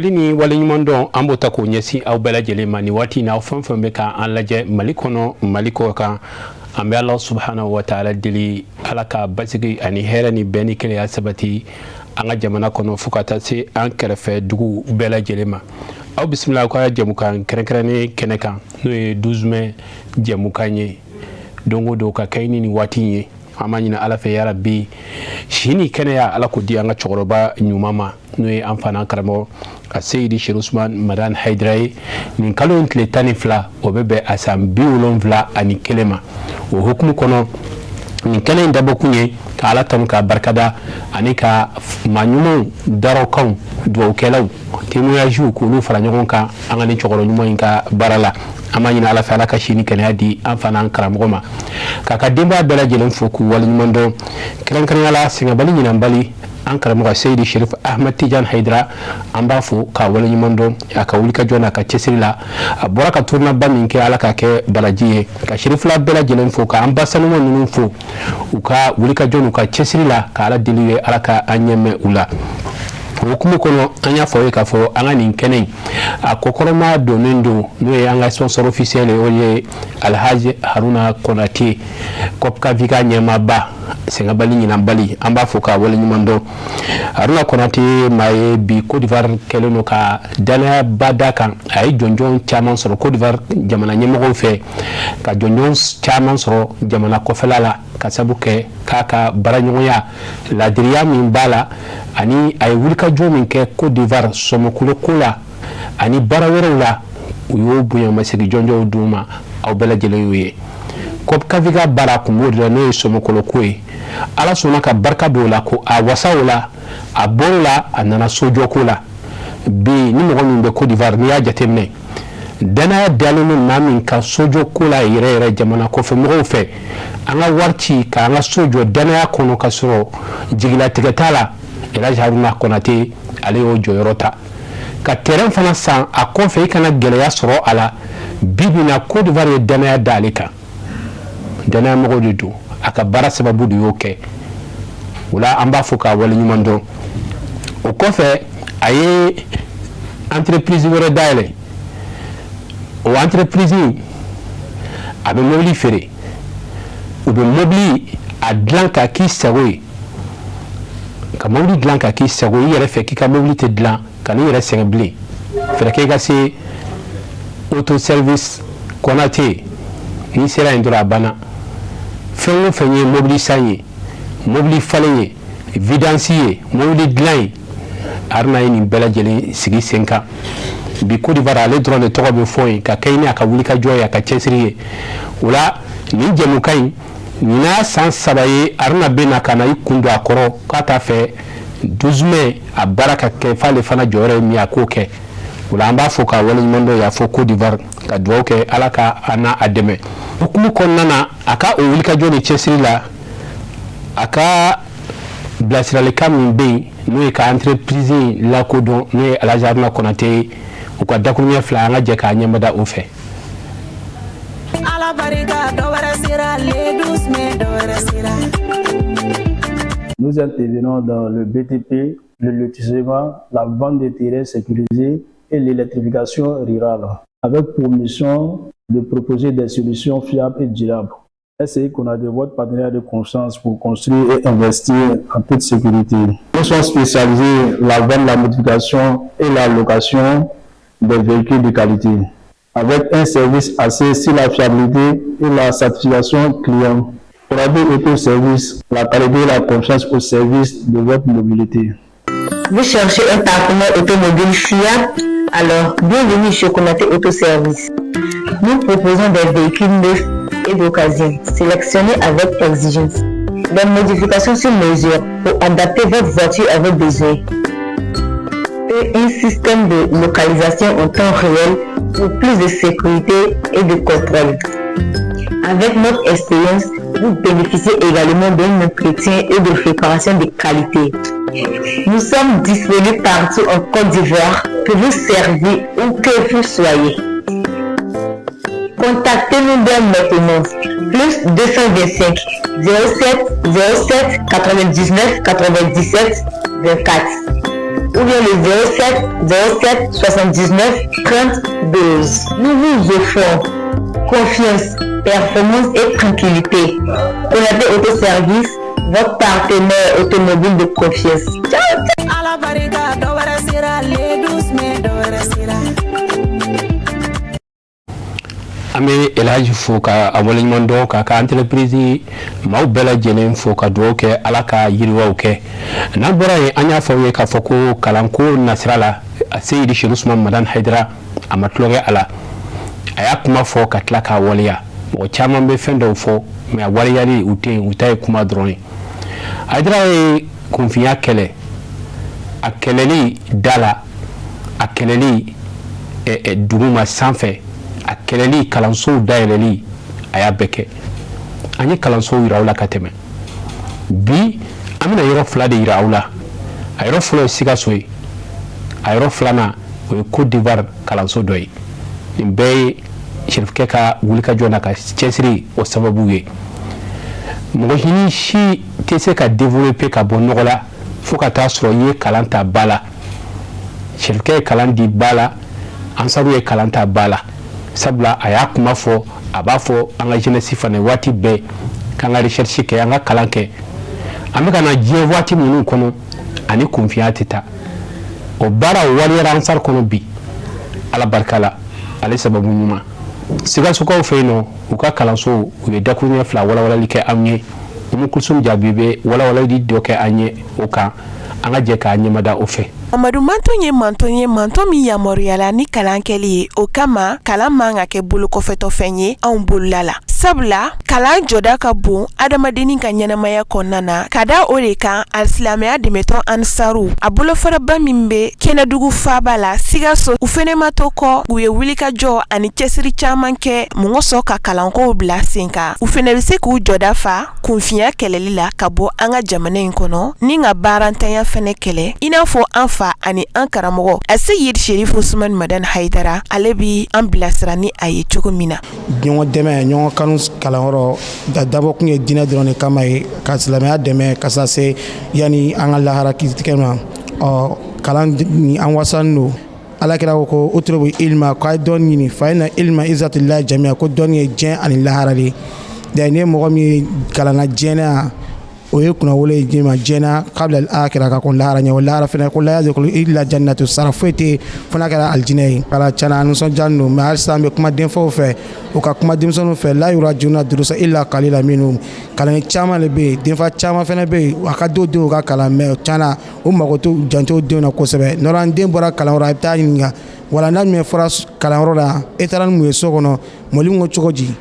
Foli ni waleɲuman dɔn an b'o ta k'o ɲɛsin aw bɛɛ lajɛlen ma nin waati n'aw fɛn fɛn bɛ ka an lajɛ Mali kɔnɔ Mali kɔ kan an bɛ Ala subhanahu wa ta'ala deli Ala ka basigi ani hɛrɛ ni bɛn ni kelenya sabati an ka jamana kɔnɔ fo ka taa se an kɛrɛfɛ dugu bɛɛ lajɛlen ma. Aw bisimila aw ka jɛmukan kɛrɛnkɛrɛnnen kɛnɛ kan n'o ye 12 mai jɛmukan ye don o don ka kɛɲɛ ni nin waati in ye. An b'a ɲini Ala fɛ yarabi si ni kɛnɛya Ala k'o di an ka cɛkɔrɔba ɲuman ma n'o ye an fana karamɔgɔ a Seyidi Sɛk Usumani Madani Hayidara ye nin kalo in tile 12 o bɛ bɛn a san 71 ma o hukumu kɔnɔ nin kɛnɛ in dabɔkun ye ka Ala tanu ka barikada ani ka maa ɲumanw darakanw duwawukɛlaw témoignages k'olu fara ɲɔgɔn kan an ka nin cɛkɔrɔba ɲuman in ka baara la. An b'a ɲini Ala fɛ Ala ka si ni kɛnɛya di an fana an karamɔgɔ ma k'a ka denbaya bɛɛ lajɛlen fo k'u waleɲuman dɔn kɛrɛnkɛrɛnnenya la sɛgɛnbali ɲinanbali an karamɔgɔ Seyidi Sharif Ahmad Tidiane Hayidara an b'a fo k'a waleɲuman dɔn a ka wulikajɔ n'a ka cɛsiri la a bɔra ka tournaba min kɛ Ala ka kɛ baraji ye ka Sharifula bɛɛ lajɛlen fo ka an ba sanuman ninnu fo u ka wulikajɔ n'u ka cɛsiri la ka Ala deli ye Ala ka an ɲɛmɛ u la. Hukumu kɔnɔ an y'a fɔ ye k'a fɔ an ka nin kɛnɛ in a kɔkɔrɔma donnen don n'o ye an ka sponsor officiel ye o ye Alhaji Haruna Konate COPCAVI ka ɲɛmaaba sɛgɛnbali ɲinanbali an b'a fɔ k'a waleɲuman dɔn. Haruna Konate maa ye bi Côte d'Ivoire kɛlen don ka danayaba d'a kan a ye jɔnjɔn caman sɔrɔ Côte d'Ivoire jamana ɲɛmɔgɔw fɛ ka jɔnjɔn caman sɔrɔ jamana kɔfɛla la ka sabu kɛ k'a ka baaraɲɔgɔnya ladiriya min b'a la ani a ye wulikajɔ min kɛ Côte d'Ivoire sɔmɔkulo ko la ani baara wɛrɛw la u y'o bonyamasegin jɔnjɔnw d'u ma aw bɛɛ lajɛlen y'o ye. COPCAVI ka baara kun b'o de la n'o ye sɔmɔkulo ko ye Ala sɔnna ka barika don o la ko a wasa o la a bɔr'o la a nana sojɔko la bi ni mɔgɔ min bɛ Côte d'Ivoire n'i y'a jateminɛ danaya dalen don maa min ka sojɔko la yɛrɛ yɛrɛ jamana kɔfɛ mɔgɔw fɛ an ka wari ci k'an ka so jɔ danaya kɔnɔ ka sɔrɔ jigilatigɛ t'a la Elhaji Haruna Konate ale y'o jɔyɔrɔ ta ka terrain fana san a kɔfɛ i kana gɛlɛya sɔrɔ a la bi bi in na Côte d'Ivoire ye danaya da ale kan danaya mɔgɔw de don a ka baara sababu de y'o kɛ o la an b'a fɔ k'a waleɲuman dɔn o kɔfɛ a ye entreprise wɛrɛ dayɛlɛ o entreprise a bɛ mobili feere u bɛ mobili a dilan ka k'i sago ye ka mobili dilan ka k'i sago i yɛrɛ fɛ k'i ka mobili tɛ dilan ka n'i yɛrɛ sɛgɛn bilen fɛrɛ kɛ i ka se auto service Konate n'i sera yen dɔrɔn a banna fɛn o fɛn ye mobili san ye mobili falen ye vidange ye mobili dilan ye Haruna ye nin bɛɛ lajɛlen sigi sen kan bi Côte d'Ivoire ale dɔrɔn de tɔgɔ bɛ fɔ yen ka kɛ ni a ka wulikajɔ ye a ka cɛsiri ye o la nin jɛmukan in nin y'a san 3 ye Haruna bɛ na ka na i kun don a kɔrɔ k'a t'a fɛ 12 mai a baara ka kɛ f'ale fana jɔyɔrɔ ye min ye a k'o kɛ o la an b'a fɔ k'a waleɲuman dɔn y'a fɔ Côte d'Ivoire ka dugawu kɛ Ala ka a n'a a dɛmɛ hukumu kɔnɔna na a ka o wulikajɔ ni cɛsiri la a ka bilasiralikan min bɛ yen n'o ye ka entreprise lakodɔn n'o ye Elhaji Haruna Konate ye u ka dakuruɲɛ 2 an ka jɛ k'a ɲɛmada o fɛ. Nous intervenons dans le BTP, le lotissement, la vente de terrains sécurisés et l'électrification rurale, avec pour mission de proposer des solutions fiables et durables. SCI Konate, votre partenaire de confiance pour construire et investir en toute sécurité. Nous sommes spécialisés dans la vente, la modification et la location des véhicules de qualité, avec un service axé sur la fiabilité et la satisfaction client. Konate Auto Service, la qualité et la confiance au service de votre mobilité. Vous cherchez un partenaire automobile fiable? Alors, bienvenue chez Konate Auto Service. Nous proposons des véhicules neufs et d'occasion, sélectionnés avec exigence. Des modifications sur mesure pour adapter votre voiture à vos besoins. Et un système de localisation en temps réel pour plus de sécurité et de contrôle. Avec notre expérience, vous bénéficiez également d'un entretien et de préparation de qualité. Nous sommes disponibles partout en Côte d'Ivoire pour vous servir où que vous soyez. Contactez-nous dès maintenant. Plus 225 07 07 99 97 24. ou bien le 07 07 79 30 12. Nous vous offrons confiance, performance et tranquillité. Konaté Autoservice, votre partenaire automobile de confiance. Ciao, Ame Elhaji fo ka awali mondo ka entreprise maw bela jenen fo ka do ke alaka yiriwa ke na bora ye anya fo we ka foko kalanko nasrala Seydi Cheikh Ousmane Madan Haidara amatloge ala aya kuma fo ka tlaka waliya o chama be fendo fo me waliya ni utay kuma drone Haidara e konfiya kele akeleli dala akeleli duguma sanfɛ a kɛlɛli kalanso dayɛlɛli a y'a bɛɛ kɛ an ye kalanso yira aw la ka tɛmɛ bi an bɛna yɔrɔ fila de yira aw la a yɔrɔ fɔlɔ ye Sikaso ye a yɔrɔ filanan o ye Côte d'Ivoire kalanso dɔ ye nin bɛɛ ye Serifkɛ ka wulikajɔ n'a ka cɛsiri o sababu ye mɔgɔ ɲini si tɛ se ka développer ka bɔ nɔgɔ la fo ka taa sɔrɔ i ye kalan ta ba la Serifkɛ ye kalan di ba la Ansaru ye kalan ta ba la sabula a y'a kuma fɔ a b'a fɔ an ka jeunesse fana waati bɛɛ k'an ka recherche kɛ an ka kalan kɛ an bɛ ka na diɲɛ waati minnu kɔnɔ ani kunfiya tɛ taa o baara waliyara Ansar kɔnɔ bi ala barika la ale sababu ɲuman Sikasokaw fɛ yen nɔ u ka kalanso u ye dakuruɲɛ fila walawalali kɛ an ye Umu Kulsum Jaabi bɛ walawalali dɔ kɛ an ye o kan an ka jɛ k'a ɲɛmada o fɛ. Amadou manton min yamaruyala ni kalan kɛli ye o kama kalan man ka kɛ bolo kɔfɛtɔ fɛn ye anw bolola la sabula kalan jɔda ka bon adamadennin ka ɲɛnamaya kɔnɔna na ka da o de kan alisilamɛya dɛmɛtɔn Ansaru a bolofaraba min bɛ kɛnɛdugu faaba la Sikaso u fɛnɛ ma to kɔ u ye wulikajɔ ani cɛsiri caman kɛ mɔgɔ sɔn ka kalankow bila sen kan u fɛnɛ bɛ se k'u jɔda fa kunfiya kɛlɛli la ka bɔ an ka jamana in kɔnɔ ni ka baarantanya fɛnɛ kɛlɛ i n'a fɔ an fa ani an karamɔgɔ Seydi Cheikh Ousmane Madan Haidara ale bi an bilasira ni a ye cogo min na ɲɔgɔn dɛmɛ ɲɔgɔn kanu kalanyɔrɔ dabɔ kun ye diinɛ dɔrɔn de kama ye ka silamɛya dɛmɛ ka se yani an ka lahara kisitigɛ ma kalan ni an wasanen don alakira ko utrubu ilma k'a dɔn ɲini fa inna ilma izatullahi jami'a ko dɔnni ye diɲɛ ani lahara de ye ni mɔgɔ min kalanna diɲɛ o ye kunnawolo ye diɲɛ ma diɲɛ kabla al-akhirah ka kon lahara ɲɛ o lahara fana ko la yazkulu illa jannatu sara foyi tɛ fana kɛra aljinɛ ye ala tiɲɛna nisɔndiya don mais halisa an bɛ kuma denfaw fɛ u ka kuma denmisɛnninw fɛ la yurajuna durusa illa qalila minhum kalan caman de bɛ yen denfa caman fana bɛ yen a ka d'o denw ka kalan mais tiɲɛna o mago t'u janto denw na kosɛbɛ n'o an den bɔra kalanyɔrɔ a bɛ taa ɲininka wala n'a min fɔra kalanyɔrɔ la e taara ni mun ye so kɔnɔ mɔli ko cogo di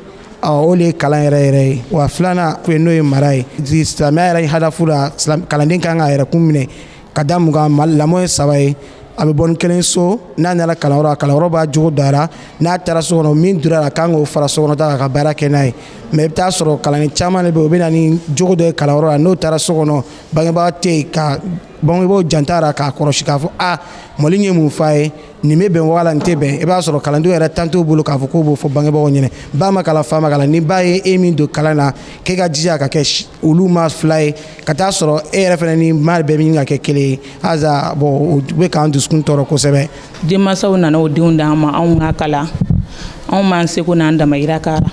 o le kalan yɛrɛ ye wa filanan ko n'o ye mara ye silamɛya yɛrɛ hadafu la kalanden kan ka yɛrɛ kun minɛ ka da mun kan lamɔ ye 3 ye a bɛ bɔ ni kelen so n'a nana kalanyɔrɔ b'a jogo dara n'a taara so kɔnɔ min dura a kan k'o fara so kɔnɔ ta ka baara kɛ n'a ye mais i bɛ taa sɔrɔ kalanden caman de bɛ yen o bɛ na ni jogo dɔ ye kalanyɔrɔ la n'o taara so kɔnɔ bangebaga tɛ yen ka bangebaaw jantara k'a kɔlɔsi k'a fɔ mɔli ye mun f'a ye nin bɛ bɛn wala nin tɛ bɛn i b'a sɔrɔ kalandenw yɛrɛ tan t'u bolo k'a fɔ k'o b'o fɔ bangebagaw ɲɛna ba ma kalan fa ma kalan ni ba ye e min don kalan na k'e ka jija ka kɛ olu ma 2 ye ka taa sɔrɔ e yɛrɛ fana ni maa bɛɛ min ka kɛ kelen ye aza bon o bɛ k'an dusukun tɔɔrɔ kosɛbɛ. Denmansaw nana o denw d'an ma anw ka kalan anw m'an seko n'an damayira k'ara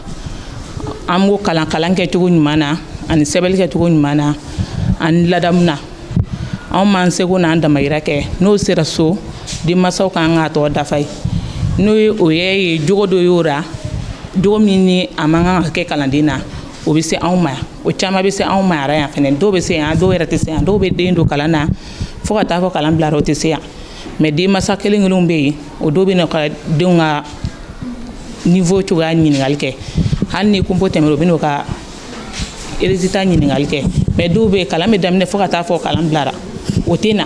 an b'o kalan kɛcogo ɲuman na ani sɛbɛnni kɛcogo ɲuman na ani ladamu na anw m'an seko n'an damayira kɛ n'o sera so denmansaw kan ka tɔ dafa ye n'o ye o ye jogo dɔ y'o ra jogo min ni a man kan ka kɛ kalanden na o bɛ se anw ma o caman bɛ se anw ma yɛrɛ yan fɛnɛ dɔw bɛ se yan dɔw yɛrɛ tɛ se yan dɔw bɛ den don kalan na fo ka taa fɔ kalan bilara o tɛ se yan mais denmansa kelen-kelenw bɛ yen o dɔw bɛ na ka denw ka niveau cogoya ɲininkali kɛ hali ni kunpo tɛmɛra o bɛ n'o ka résultat ɲininkali kɛ mais dɔw bɛ yen kalan bɛ daminɛ fo ka taa fɔ kalan bilara o tɛ na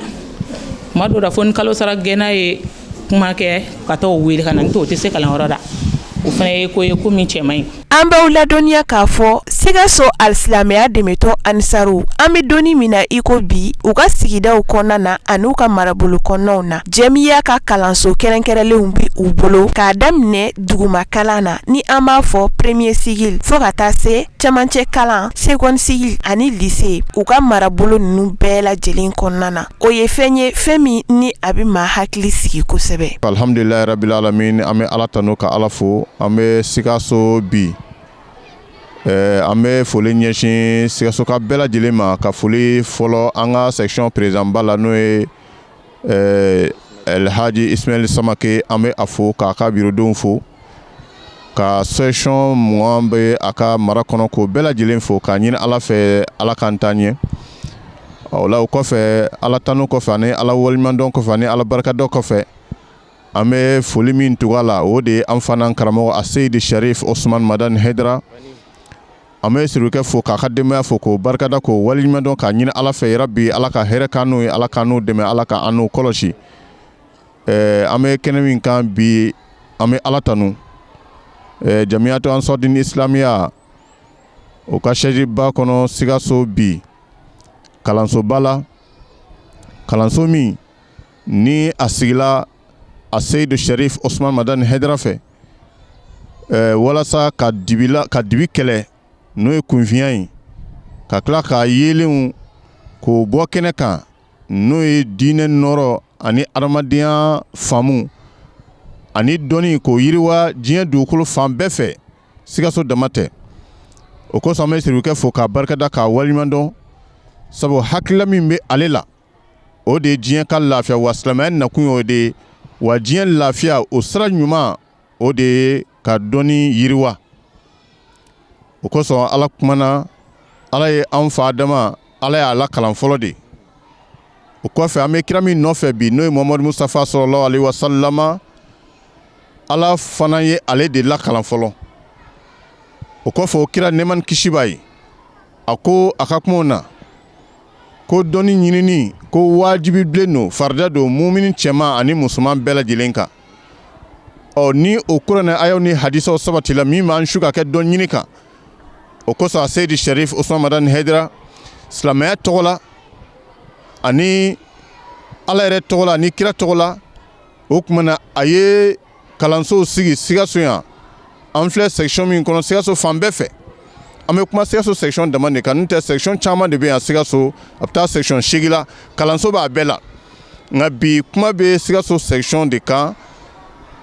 tuma dɔw la fo ni kalo sara gɛnna ye kuma kɛ ka taa o wele ka na n'o tɛ se kalanyɔrɔ la o fana ye ko ye ko min cɛ man ɲi. An b'aw ladɔnniya k'a fɔ Sikaso alsilamɛya dɛmɛtɔ Ansaru an bɛ donni min na iko bi u ka sigidaw kɔnɔna na ani u ka marabolo kɔnɔnaw na jɛmiya ka kalanso kɛrɛnkɛrɛnlenw bi u bolo k'a daminɛ duguma kalan na ni an b'a fɔ premier cycle fo ka taa se cɛmancɛ kalan seconde cycle ani lycée u ka marabolo ninnu bɛɛ lajɛlen kɔnɔna na o ye fɛn ye fɛn min ni a bɛ maa hakili sigi kosɛbɛ. Alhamdulilahi rabbil alamin an bɛ Ala tanu ka Ala fo an bɛ Sikaso bi an bɛ foli ɲɛsin Sikaso ka bɛɛ lajɛlen ma ka foli fɔlɔ an ka section président ba la n'o ye Elhaji Ismail Samake an bɛ a fo k'a ka bureaudenw fo ka section mugan bɛ a ka mara kɔnɔ k'o bɛɛ lajɛlen fo k'a ɲini Ala fɛ Ala k'an ta ɲɛ o la o kɔfɛ Ala tanu kɔfɛ ani Ala waleɲumandɔn kɔfɛ ani Ala barikadɔ kɔfɛ an bɛ foli min tugu a la o de ye an fana karamɔgɔ Aseyidi Sharif Osman Madani Haidara an bɛ sirikɛ fo k'a ka denbaya fo k'o barikada k'o waleɲumandɔn k'a ɲini Ala fɛ yarabi Ala ka hɛrɛ k'an n'u ye Ala k'an n'u dɛmɛ Ala ka an n'u kɔlɔsi an bɛ kɛnɛ min kan bi an bɛ Ala tanu Jamiyatu Ansɔrdine Islamiya o ka siège ba kɔnɔ Sikaso bi kalansoba la kalanso min ni a sigila Aseyidi Sharif Osman Madani Haidara fɛ walasa ka dibi kɛlɛ n'o ye kunfiya ye ka tila ka yeelenw k'o bɔ kɛnɛ kan n'o ye diinɛ nɔrɔ ani adamadenya faamu ani dɔnni k'o yiriwa diɲɛ dugukolo fan bɛɛ fɛ Sikaso dama tɛ o kosɔn an bɛ sirikɛ fo k'a barikada k'a waleɲumandɔn sabu hakilila min bɛ ale la o de ye diɲɛ ka lafiya wa silamɛya nakun y'o de ye wa diɲɛ lafiya o sira ɲuman o de ye ka dɔnni yiriwa o kosɔn Ala kumana Ala ye an fa Adama Ala y'a la kalan fɔlɔ de o kɔfɛ an bɛ kira min nɔfɛ bi n'o ye Muhamadu Mustafa sallallahu alaihi wasallam Ala fana ye ale de la kalan fɔlɔ o kɔfɛ o kira nɛɛma ni kisi b'a ye a ko a ka kumaw na ko dɔnni ɲinini ko wajibi bilen don farida don mumini cɛman ani musoman bɛɛ lajɛlen kan ni o kuranɛ ayaw ni hadisaw sabatila min b'an su ka kɛ dɔn ɲini kan o kosɔn Aseyidi Sharif Osman Madani Haidara silamɛya tɔgɔ la ani Ala yɛrɛ tɔgɔ la ani kira tɔgɔ la o kumana a ye kalansow sigi Sikaso yan an filɛ section min kɔnɔ Sikaso fan bɛɛ fɛ an bɛ kuma Sikaso section dama de kan n'o tɛ section caman de bɛ yan Sikaso a bɛ taa section 8 la kalanso b'a bɛɛ la nka bi kuma bɛ Sikaso section de kan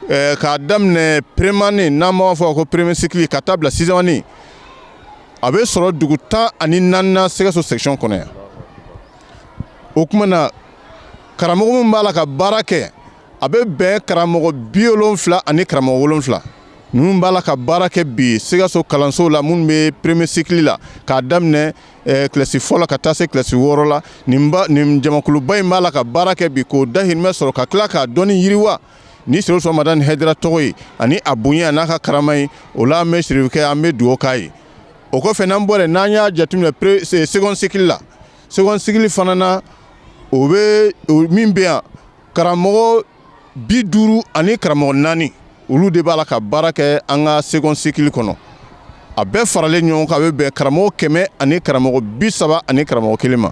k'a daminɛ prémane n'an b'a fɔ ko premier cycle ka taa bila 6e année a bɛ sɔrɔ dugu 14 Sikaso section kɔnɔ yan o kuma na karamɔgɔ min b'a la ka baara kɛ a bɛ bɛn karamɔgɔ 70 ani karamɔgɔ 7 ninnu b'a la ka baara kɛ bi Sikaso kalanso la minnu bɛ premier cycle la k'a daminɛ kilasi fɔlɔ ka taa se kilasi 6 la nin jamakuluba in b'a la ka baara kɛ bi k'o dahirimɛ sɔrɔ ka tila k'a dɔnni yiriwa ni Sharif Osman Madani Haidara tɔgɔ ye ani a bonya n'a ka karama ye o la an bɛ sirikɛ an bɛ dugawu k'a ye o kɔfɛ n'an bɔra n'an y'a jateminɛ seconde cycle la seconde cycle fana na o bɛ min bɛ yan karamɔgɔ 50 ani karamɔgɔ 4 olu de b'a la ka baara kɛ an ka seconde cycle kɔnɔ a bɛɛ faralen ɲɔgɔn kan a bɛ bɛn karamɔgɔ 100 ani karamɔgɔ 30 ani karamɔgɔ 1 ma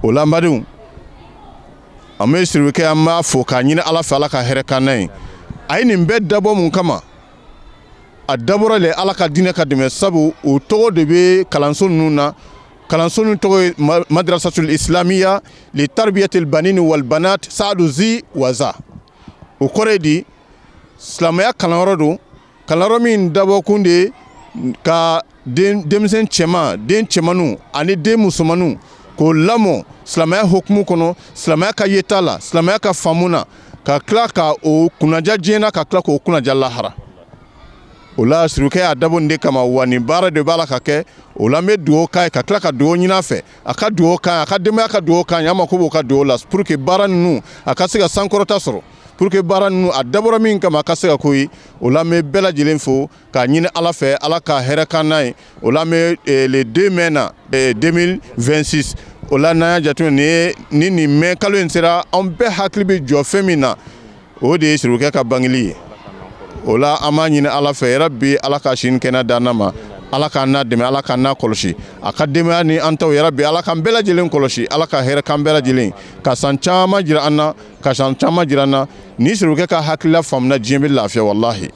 o la an badenw an bɛ sirikɛ an b'a fo k'a ɲini Ala fɛ Ala ka hɛrɛ k'an n'a ye a ye nin bɛɛ dabɔ mun kama a dabɔra le Ala ka diinɛ ka dɛmɛ sabu o tɔgɔ de bɛ kalanso ninnu na kalanso ninnu tɔgɔ ye Madrasatul Islamiya li tarbiyatil banini wal banat Saadu Zi Waza o kɔrɔ ye di silamɛya kalanyɔrɔ don kalanyɔrɔ min dabɔkun de ye ka denmisɛn cɛman den cɛmanninw ani den musomanninw k'o lamɔ silamɛya hukumu kɔnɔ silamɛya ka yeta la silamɛya ka faamu na ka tila ka o kunnaja diɲɛ na ka tila k'o kunnaja lahara o la sirikɛ y'a dabɔ nin de kama wa nin baara de b'a la ka kɛ o la an bɛ dugawu k'a ye ka tila ka dugawu ɲini a fɛ a ka dugawu k'an ye a ka denbaya ka dugawu k'an ye an mako b'o ka dugawu la pour que baara ninnu a ka se ka sankɔrɔta sɔrɔ pour que baara ninnu a dabɔra min kama a ka se ka k'o ye o la an bɛ bɛɛ lajɛlen fo k'a ɲini Ala fɛ Ala ka hɛrɛ k'an n'a ye o la an bɛ le 2 mai na 2026 o la n'an y'a jateminɛ ni nin mai kalo in sera an bɛɛ hakili bɛ jɔ fɛn min na o de ye sirikɛ ka bangeli ye o la an b'a ɲini Ala fɛ yarabi Ala ka sini kɛnɛ d'an ma ala k'an n'a dɛmɛ, ala k'an n'a kɔlɔsi, a ka denbaya ni an taw yarabi ala k'an bɛɛ lajɛlen kɔlɔsi, ala ka hɛrɛ k'an bɛɛ lajɛlen, ka san caman jira an na, ka san caman jira an na. Ni sirikɛ ka hakilila faamuna diɲɛ bɛ lafiya wallahi.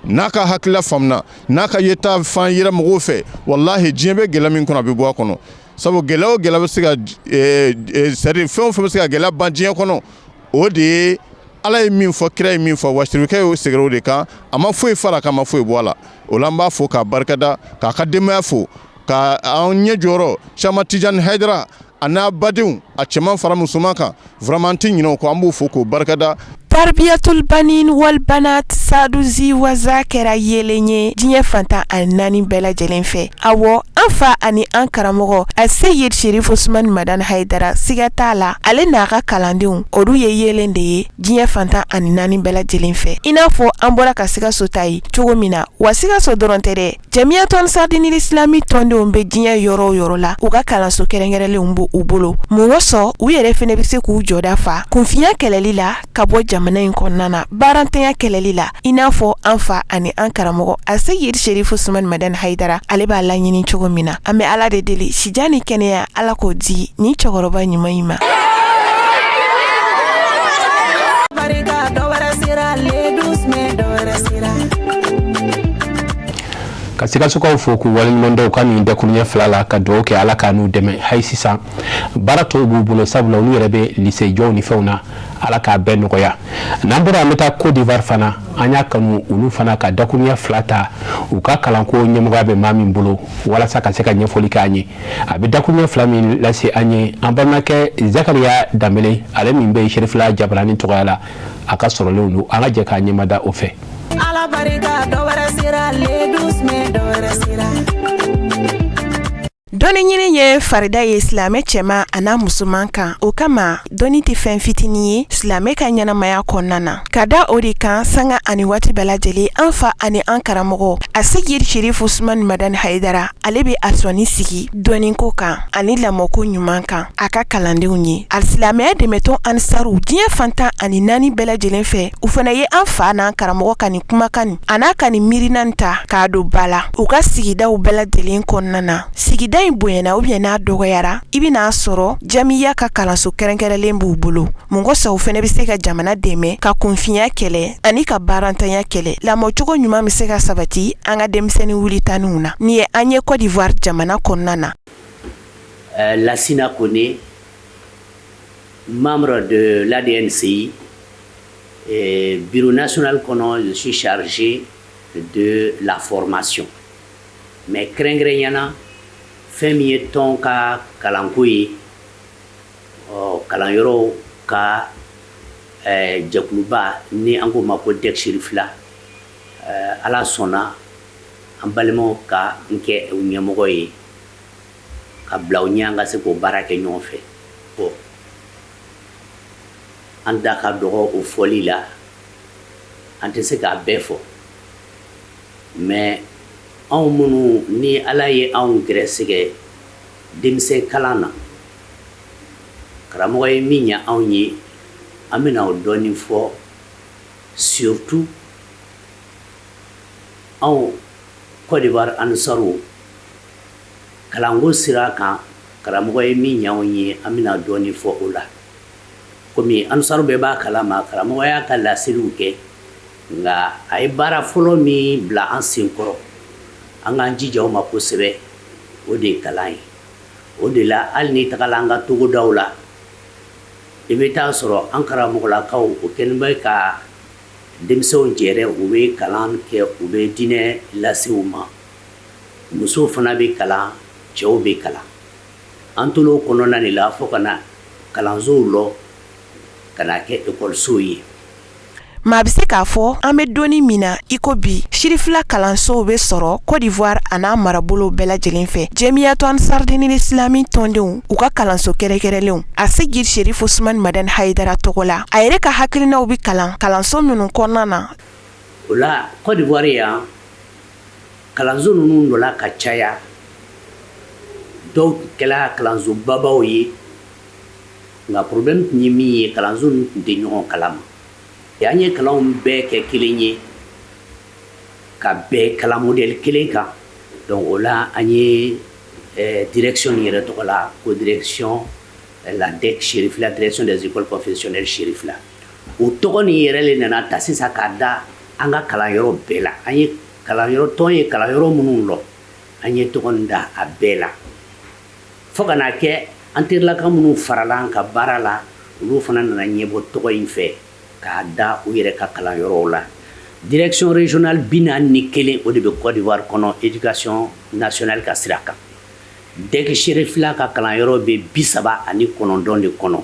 N'a ka hakilila faamuna, n'a ka yeta fan yira mɔgɔw fɛ, wallahi diɲɛ bɛ gɛlɛya min kɔnɔ a bɛ bɔ a kɔnɔ. Sabu gɛlɛya o gɛlɛya bɛ se ka c'est-à-dire fɛn o fɛn bɛ se ka gɛlɛya ban diɲɛ kɔnɔ, o de ye ala ye min fɔ, kira ye min fɔ, wa sirikɛ y'o sɛgɛrɛ o de kan, a ma foyi fara ka ma foyi bɔ a la. O la an b'a fɔ k'a barikada, k'a ka denbaya fo, ka an ɲɛ jɔyɔrɔ Chama Tijani Hayidara a n'a badenw, a cɛman fara musoman kan, vraiment an tɛ ɲinɛ o kɔ, an b'o fo k'o barikada. Tarbiyatul banin wal banat saduzi waza kɛra yelen ye diɲɛ fantan ani naani bɛɛ lajɛlen fɛ. Awɔ, an fa ani an karamɔgɔ a Seyid Sherif Usmani Madani Hayidara siga t'a la, ale n'a ka kalandenw olu ye yelen de ye diɲɛ fantan ani naani bɛɛ lajɛlen fɛ. I n'a fɔ an bɔra ka Sikaso ta ye cogo min na, wa Sikaso dɔrɔn tɛ dɛ, Jamiyatu Ansardinil Islami tɔndenw bɛ diɲɛ yɔrɔ o yɔrɔ la, u ka kalanso kɛrɛnkɛrɛnlenw b' u bolo. Mun kosɔn u yɛrɛ fɛnɛ bɛ se k'u jɔda fa kunfinya kɛlɛli la ka bɔ jamana in kɔnɔna na, barantanya kɛlɛli la, i n'a fɔ an fa ani an karamɔgɔ a Seyid Sherif Usmani Madani Hayidara ale b'a laɲini cogo min na. An bɛ ala de deli sija ni kɛnɛya, ala k'o di ni cɛkɔrɔba ɲuman in ma. ka Sikasokaw fo k'u waleɲumandɔw ka nin dakuruɲɛ fila la, ka dugawu kɛ ala ka n'u dɛmɛ. Hayi sisan baara tɔw b'u bolo, sabula olu yɛrɛ bɛ lycée jɔw ni fɛnw na, ala k'a bɛɛ nɔgɔya. N'an bɔra an bɛ taa Côte d'Ivoire fana, an y'a kanu olu fana ka dakuruɲɛ fila ta, u ka kalanko ɲɛmɔgɔya bɛ maa min bolo walasa ka se ka ɲɛfɔli k'an ye. A bɛ dakuruɲɛ fila min lase an ye, an balimakɛ Zakariya Danbele, ale min bɛ Sherifula Jabarani tɔgɔya la, a ka sɔrɔlenw don, an ka jɛ k'a ɲɛmada o fɛ. Ala barika dɔ wɛrɛ sera le douce dɔ wɛrɛ sera. Dɔnni ɲini ye farida ye silamɛ cɛman a n'a musoman kan. O kama dɔnni tɛ fɛn fitinin ye silamɛ ka ɲɛnamaya kɔnɔna na. Ka da o de kan sanga ani waati bɛɛ lajɛlen an fa ani an karamɔgɔ a Seyid Sherif Usmani Madani Hayidara ale bɛ a sɔnni sigi dɔnni ko kan ani lamɔko ɲuman kan a ka kalandenw ye. Alisilamɛya dɛmɛtɔn Ansaru diɲɛ fantan ani naani bɛɛ lajɛlen fɛ, u fana ye an fa n'an karamɔgɔ ka nin kumakan a n'a ka nin miirina ta k'a don ba la u ka sigidaw bɛɛ lajɛlen kɔnɔna na. Sigida in bonyana ou bien n'a dɔgɔyara, i bɛna sɔrɔ jamiya ka kalanso kɛrɛnkɛrɛnlen b'u bolo. Mun kosɔn u fana bɛ se ka jamana dɛmɛ ka kunfinya kɛlɛ ani ka barantanya kɛlɛ. Lamɔcogo ɲuman bɛ se ka sabati an ka denmisɛnnin wulitaniw na. Ni ye an ye Côte d'Ivoire jamana kɔnɔna na. Lassina Kone, membre de l'ADNCI, bureau national kɔnɔ, je suis chargé de la formation. Mais kɛrɛnkɛrɛnyana fɛn min ye tɔn ka kalanko ye, kalanyɔrɔw ka jɛkuluba ni an ko ma ko DEC Sherifula, ala sɔnna an balimaw ka n kɛ u ɲɛmɔgɔ ye ka bila u ɲɛ an ka se k'o baara kɛ ɲɔgɔn fɛ. Bon, an da ka dɔgɔ o fɔli la, an tɛ se k'a bɛɛ fɔ, mais anw minnu ni ala ye anw gɛrɛsɛgɛ denmisɛn kalan na, karamɔgɔ ye min ɲɛ anw ye, an bɛna o dɔɔni fɔ, surtout anw Côte d'Ivoire Ansaru kalanko sira kan, karamɔgɔ ye min ɲɛ anw ye, an bɛna dɔɔni fɔ o la. Komi Ansaru bɛɛ b'a kalama, karamɔgɔ y'a ka laseliw kɛ, nka a ye baara fɔlɔ min bila an senkɔrɔ, an k'an jija o ma kosɛbɛ, o de ye kalan ye. O de la hali n'i tagala an ka togodaw la, i bɛ taa sɔrɔ an karamɔgɔlakaw o kɛlen bɛ ka denmisɛnw jɛrɛ, u bɛ kalan kɛ, u bɛ diinɛ lase u ma. Musow fana bɛ kalan, cɛw bɛ kalan. An tol'o kɔnɔna de la fo ka na kalansow lɔ ka na kɛ ekɔlisow ye. Maa bɛ se k'a fɔ an bɛ donni min na i ko bi Sherifula kalansow bɛ sɔrɔ Côte d'Ivoire a n'a marabolo bɛɛ lajɛlen fɛ. Jamiyatu Ansardinil Islami tɔndenw u ka kalanso kɛrɛnkɛrɛnlenw a Seyid Sherif Usmani Madani Hayidara tɔgɔ la, a yɛrɛ ka hakilinaw bɛ kalanso minnu kɔnɔna na. O la Côte d'Ivoire yan kalanso ninnu dɔ la ka caya, dɔw kɛla kalanso babaw ye, nka problème tun ye min ye kalanso ninnu tun tɛ ɲɔgɔn kalama. An ye kalanw bɛɛ kɛ kelen ye ka bɛn kalan modèle kelen kan, donc o la an ye direction ni yɛrɛ tɔgɔ la ko direction la DEC Chérif la direction des écoles professionnelles Chérif la o tɔgɔ ni yɛrɛ le nana ta sisan k'a da an ka kalanyɔrɔ bɛɛ la an ye kalanyɔrɔ tɔn ye kalanyɔrɔ minnu lɔ an ye tɔgɔ nin da a bɛɛ la fo ka n'a kɛ an terilaka minnu farala an ka baara la olu fana nana ɲɛbɔ tɔgɔ in fɛ k'a da u yɛrɛ ka kalanyɔrɔw la direction régionale 41 o de bɛ Côte d'Ivoire kɔnɔ éducation nationale ka sira kan DEC Chérif la ka kalanyɔrɔ bɛ 39 de kɔnɔ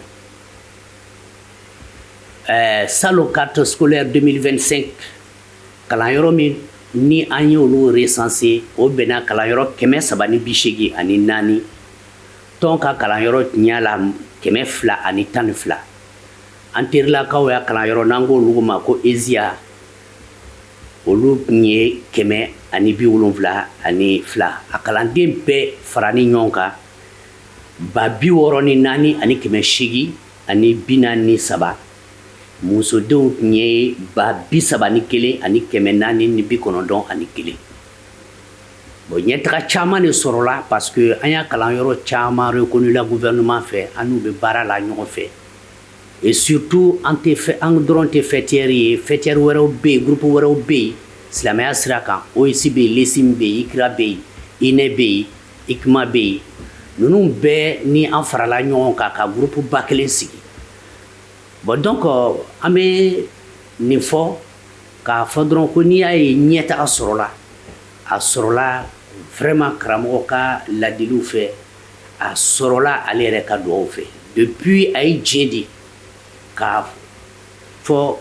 Salo carte scolaire 2025 kalanyɔrɔ min ni an ye olu recensé o bɛnna kalanyɔrɔ 384 tɔn ka kalanyɔrɔ tiɲɛ la 212 an terilakaw ya kalanyɔrɔ n'an ko olu ma ko Ezia olu tun ye 172 a kalanden bɛɛ farani ɲɔgɔn kan 64 ani 843 musodenw tun ye 31 ani 491 bon ɲɛtaga caman de sɔrɔla parce que an y'a kalanyɔrɔ caman reconnu la gouvernement fɛ an n'u bɛ baara la ɲɔgɔn fɛ et surtout an dɔrɔn tɛ fêtière ye fêtière wɛrɛw bɛ yen groupe wɛrɛw bɛ yen silamɛya sira kan OIC bɛ yen LESIM bɛ yen ICRA bɛ yen INE bɛ yen ICMA bɛ yen ninnu bɛɛ ni an farala ɲɔgɔn kan ka groupe ba kelen sigi bon donc an bɛ nin fɔ k'a fɔ dɔrɔn ko n'i y'a ye ɲɛtaga sɔrɔla a sɔrɔla vraiment karamɔgɔ ka ladiliw fɛ a sɔrɔla ale yɛrɛ ka dugawu fɛ depuis a ye diɲɛ di k'a fɔ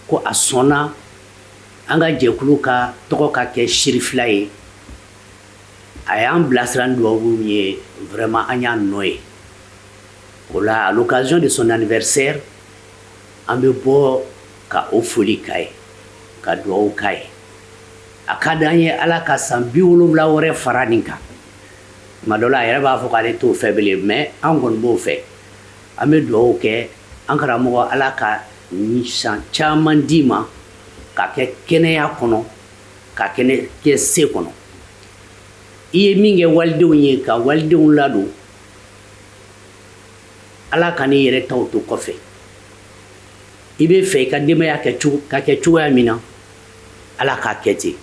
ko a sɔnna an ka jɛkulu ka tɔgɔ ka kɛ Chérifla ye a y'an bilasira ni dugawu min ye vraiment an y'a nɔ ye o la à l'occasion de son anniversaire an bɛ bɔ ka o foli k'a ye ka dugawu k'a ye a ka d'an ye Ala ka san 70 wɛrɛ fara nin kan tuma dɔ la a yɛrɛ b'a fɔ k'ale t'o fɛ bilen mais an kɔni b'o fɛ an bɛ dugawu kɛ an karamɔgɔ Ala ka san caman d'i ma ka kɛ kɛnɛya kɔnɔ ka kɛ se kɔnɔ i ye min kɛ walidenw ye ka walidenw ladon Ala ka n'i yɛrɛ taw to kɔfɛ i bɛ fɛ i ka denbaya ka kɛ cogoya min na Ala k'a kɛ ten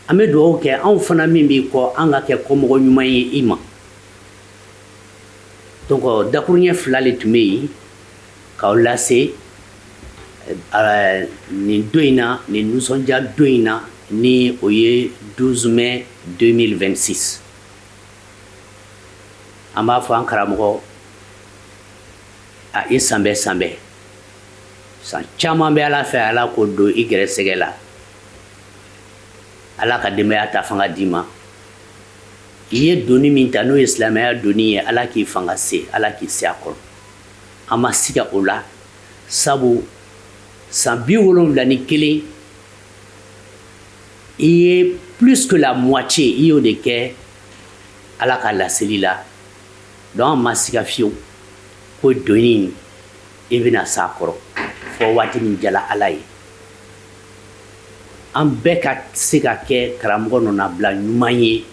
an bɛ dugawu kɛ anw fana min b'i kɔ an ka kɛ kɔmɔgɔ ɲuman ye i ma donc dakuruɲɛ 2 le tun bɛ yen k'aw lase nin don in na nin nisɔndiya don in na ni o ye 12 mai 2026 an b'a fɔ an karamɔgɔ a i san bɛɛ san caman bɛ Ala fɛ Ala k'o don i gɛrɛsɛgɛ la Ala ka denbaya ta fanga d'i ma i ye doni min ta n'o ye silamɛya doni ye Ala k'i fanga se Ala k'i se a kɔrɔ an ma siga o la sabu san 71 i ye plus que la moitié i y'o de kɛ Ala ka laseli la donc an ma siga fiyewu ko doni i bɛna s'a kɔrɔ fɔ waati min jala Ala ye an bɛɛ ka se ka kɛ karamɔgɔ nɔnabila ɲuman ye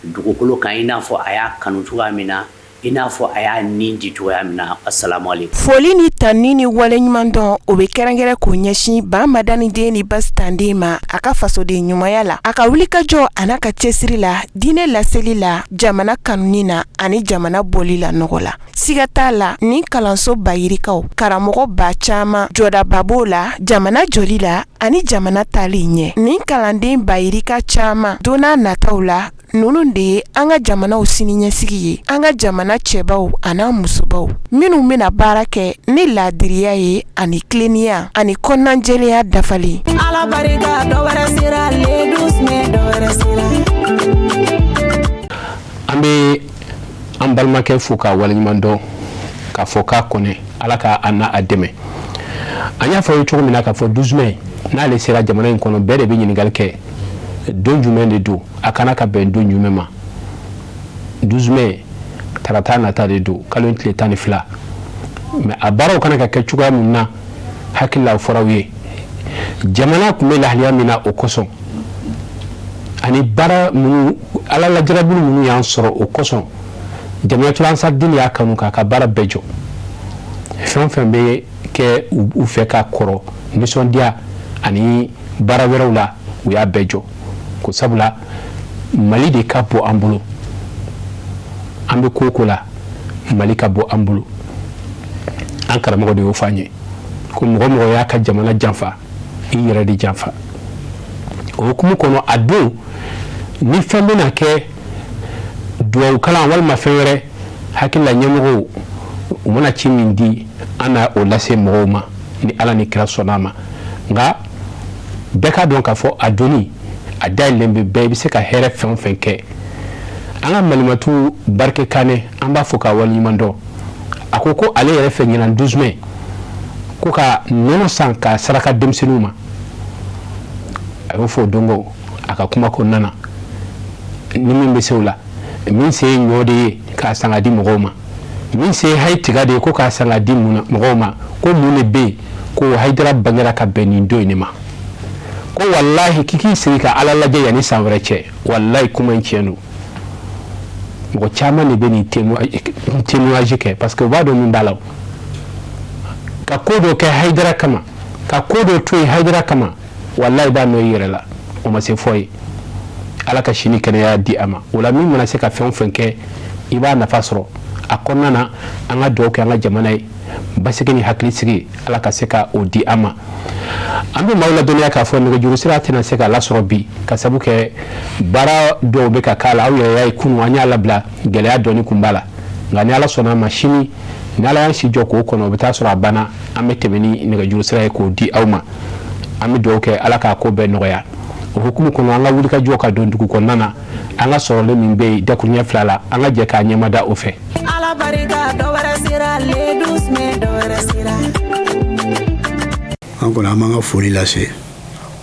dugukolo kan i n'a fɔ a y'a kanu cogoya min na i n'a fɔ a y'a nin di cogoya min na assalamu alaikum foli ni tanni ni waleɲuman dɔn o bɛ kɛrɛnkɛrɛn k'o ɲɛsin Bamadani den ni Basitanden ma a ka fasoden ɲumanya la a ka wulikajɔ a n'a ka cɛsiri la diinɛ laseli la jamana kanuni na ani jamana bɔli la nɔgɔ la siga t'a la ni kalanso bayirikaw karamɔgɔ ba caman jɔdaba b'o la jamana jɔli la ani jamana tali ɲɛ ni kalanden bayirika caman donna nataw la nunu de ye an ka jamanaw siniɲɛsigi ye an ka jamana cɛbaw an'a musobaw minnu bɛna baara kɛ ni laadiriya ye ani kileniya ani kɔnɔnajɛlenya dafali Ala barika dɔ wɛrɛ sera le doucement dɔ wɛrɛ sera an bɛ an balimakɛ fo ka waleɲuman dɔn k'a fɔ k'a kɔnɛ Ala ka an n'a dɛmɛ an y'a fɔ ye cogo min na k'a fɔ 12 mai n'ale sera jamana in kɔnɔ bɛɛ de bɛ ɲininkali kɛ don jumɛn de don a kana ka bɛn don jumɛn ma 12 mai tarata nata de don kalo tile 12 mais a baaraw kana ka kɛ cogoya min na hakili la fɔraw ye jamana tun bɛ lahaliya min na o kosɔn a ani bara minnu ala lajarabi minnu y'an sɔrɔ o kosɔn jamanatul ansar din y'a kanu k'a ka baara bɛɛ jɔ fɛn o fɛn bɛ kɛ u fɛ ka kɔrɔ nisɔndiya ani baara wɛrɛw la u y'a bɛɛ jɔ ko sabula mali de ka bɔ an bolo an bɛ ko o ko la mali ka bɔ an bolo an karamɔgɔ de y'o fɔ an ye ko mɔgɔ o mɔgɔ y'a ka jamana janfa i yɛrɛ de janfa o hukumu kɔnɔ a don ni fɛn bɛna kɛ duwawu kalan walima fɛn wɛrɛ hakilila ɲɛmɔgɔw u mana ci min di an na o lase mɔgɔw ma ni ala ni kira sɔnna ma nka bɛɛ k'a dɔn k'a fɔ a donni a dayɛlɛlen bɛ bɛɛ i bɛ se ka hɛrɛ fɛn o fɛn kɛ an ka malimatu barike kane an b'a fɔ k'a waleɲuman dɔn a ko ko ale yɛrɛ fɛ ɲinan 12 mai ko ka nɔnɔ san ka saraka denmisɛnninw ma a y'o fɔ o donko a ka kuma kɔnɔna na ni min bɛ se o la min se ye ɲɔ de ye k'a san ka di mɔgɔw ma min se ye hayi tiga de ye ko k'a san ka di mɔgɔw ma ko mun de bɛ yen ko hayidara bangera ka bɛn nin don in de ma ko walahi k'i k'i sigi ka ala lajɛ yanni san wɛrɛ cɛ walahi kuma in tiɲɛ don mɔgɔ caman de bɛ nin témoignage kɛ parce que u b'a dɔn min b'a la ka ko dɔ kɛ hayidara kama ka ko dɔ to yen hayidara kama walahi b'a nɔ i yɛrɛ la o ma se fɔ ye ala ka sini kɛnɛya di a ma o la min mana se ka fɛn o fɛn kɛ i b'a nafa sɔrɔ a kɔnɔna na an ka dugawu kɛ an ka jamana ye basigi ni hakili sigi ala ka se ka o di an ma an bɛ maaw ladɔnniya k'a fɔ nɛgɛjuru sira tɛna se k'a lasɔrɔ bi ka sabu kɛ baara dɔw bɛ ka k'a la aw yɛrɛ y'a ye kunun an y'a labila gɛlɛya dɔɔni kun b'a la nka ni ala sɔnna a ma sini ni ala y'an si jɔ k'o kɔnɔ o bɛ taa sɔrɔ a banna an bɛ tɛmɛ ni nɛgɛjuru sira ye k'o di aw ma an bɛ dugawu kɛ ala k'a ko bɛɛ nɔgɔya o hukumu kɔnɔ an ka wulikajɔ ka don dugu kɔnɔna na an ka sɔrɔlen min bɛ yen dakuruɲɛ 2 la an ka jɛ k'a ɲɛmada o fɛ ala barika dɔ wɛrɛ sera le 12 mai dɔ wɛrɛ sera an kɔni an b'an ka foli lase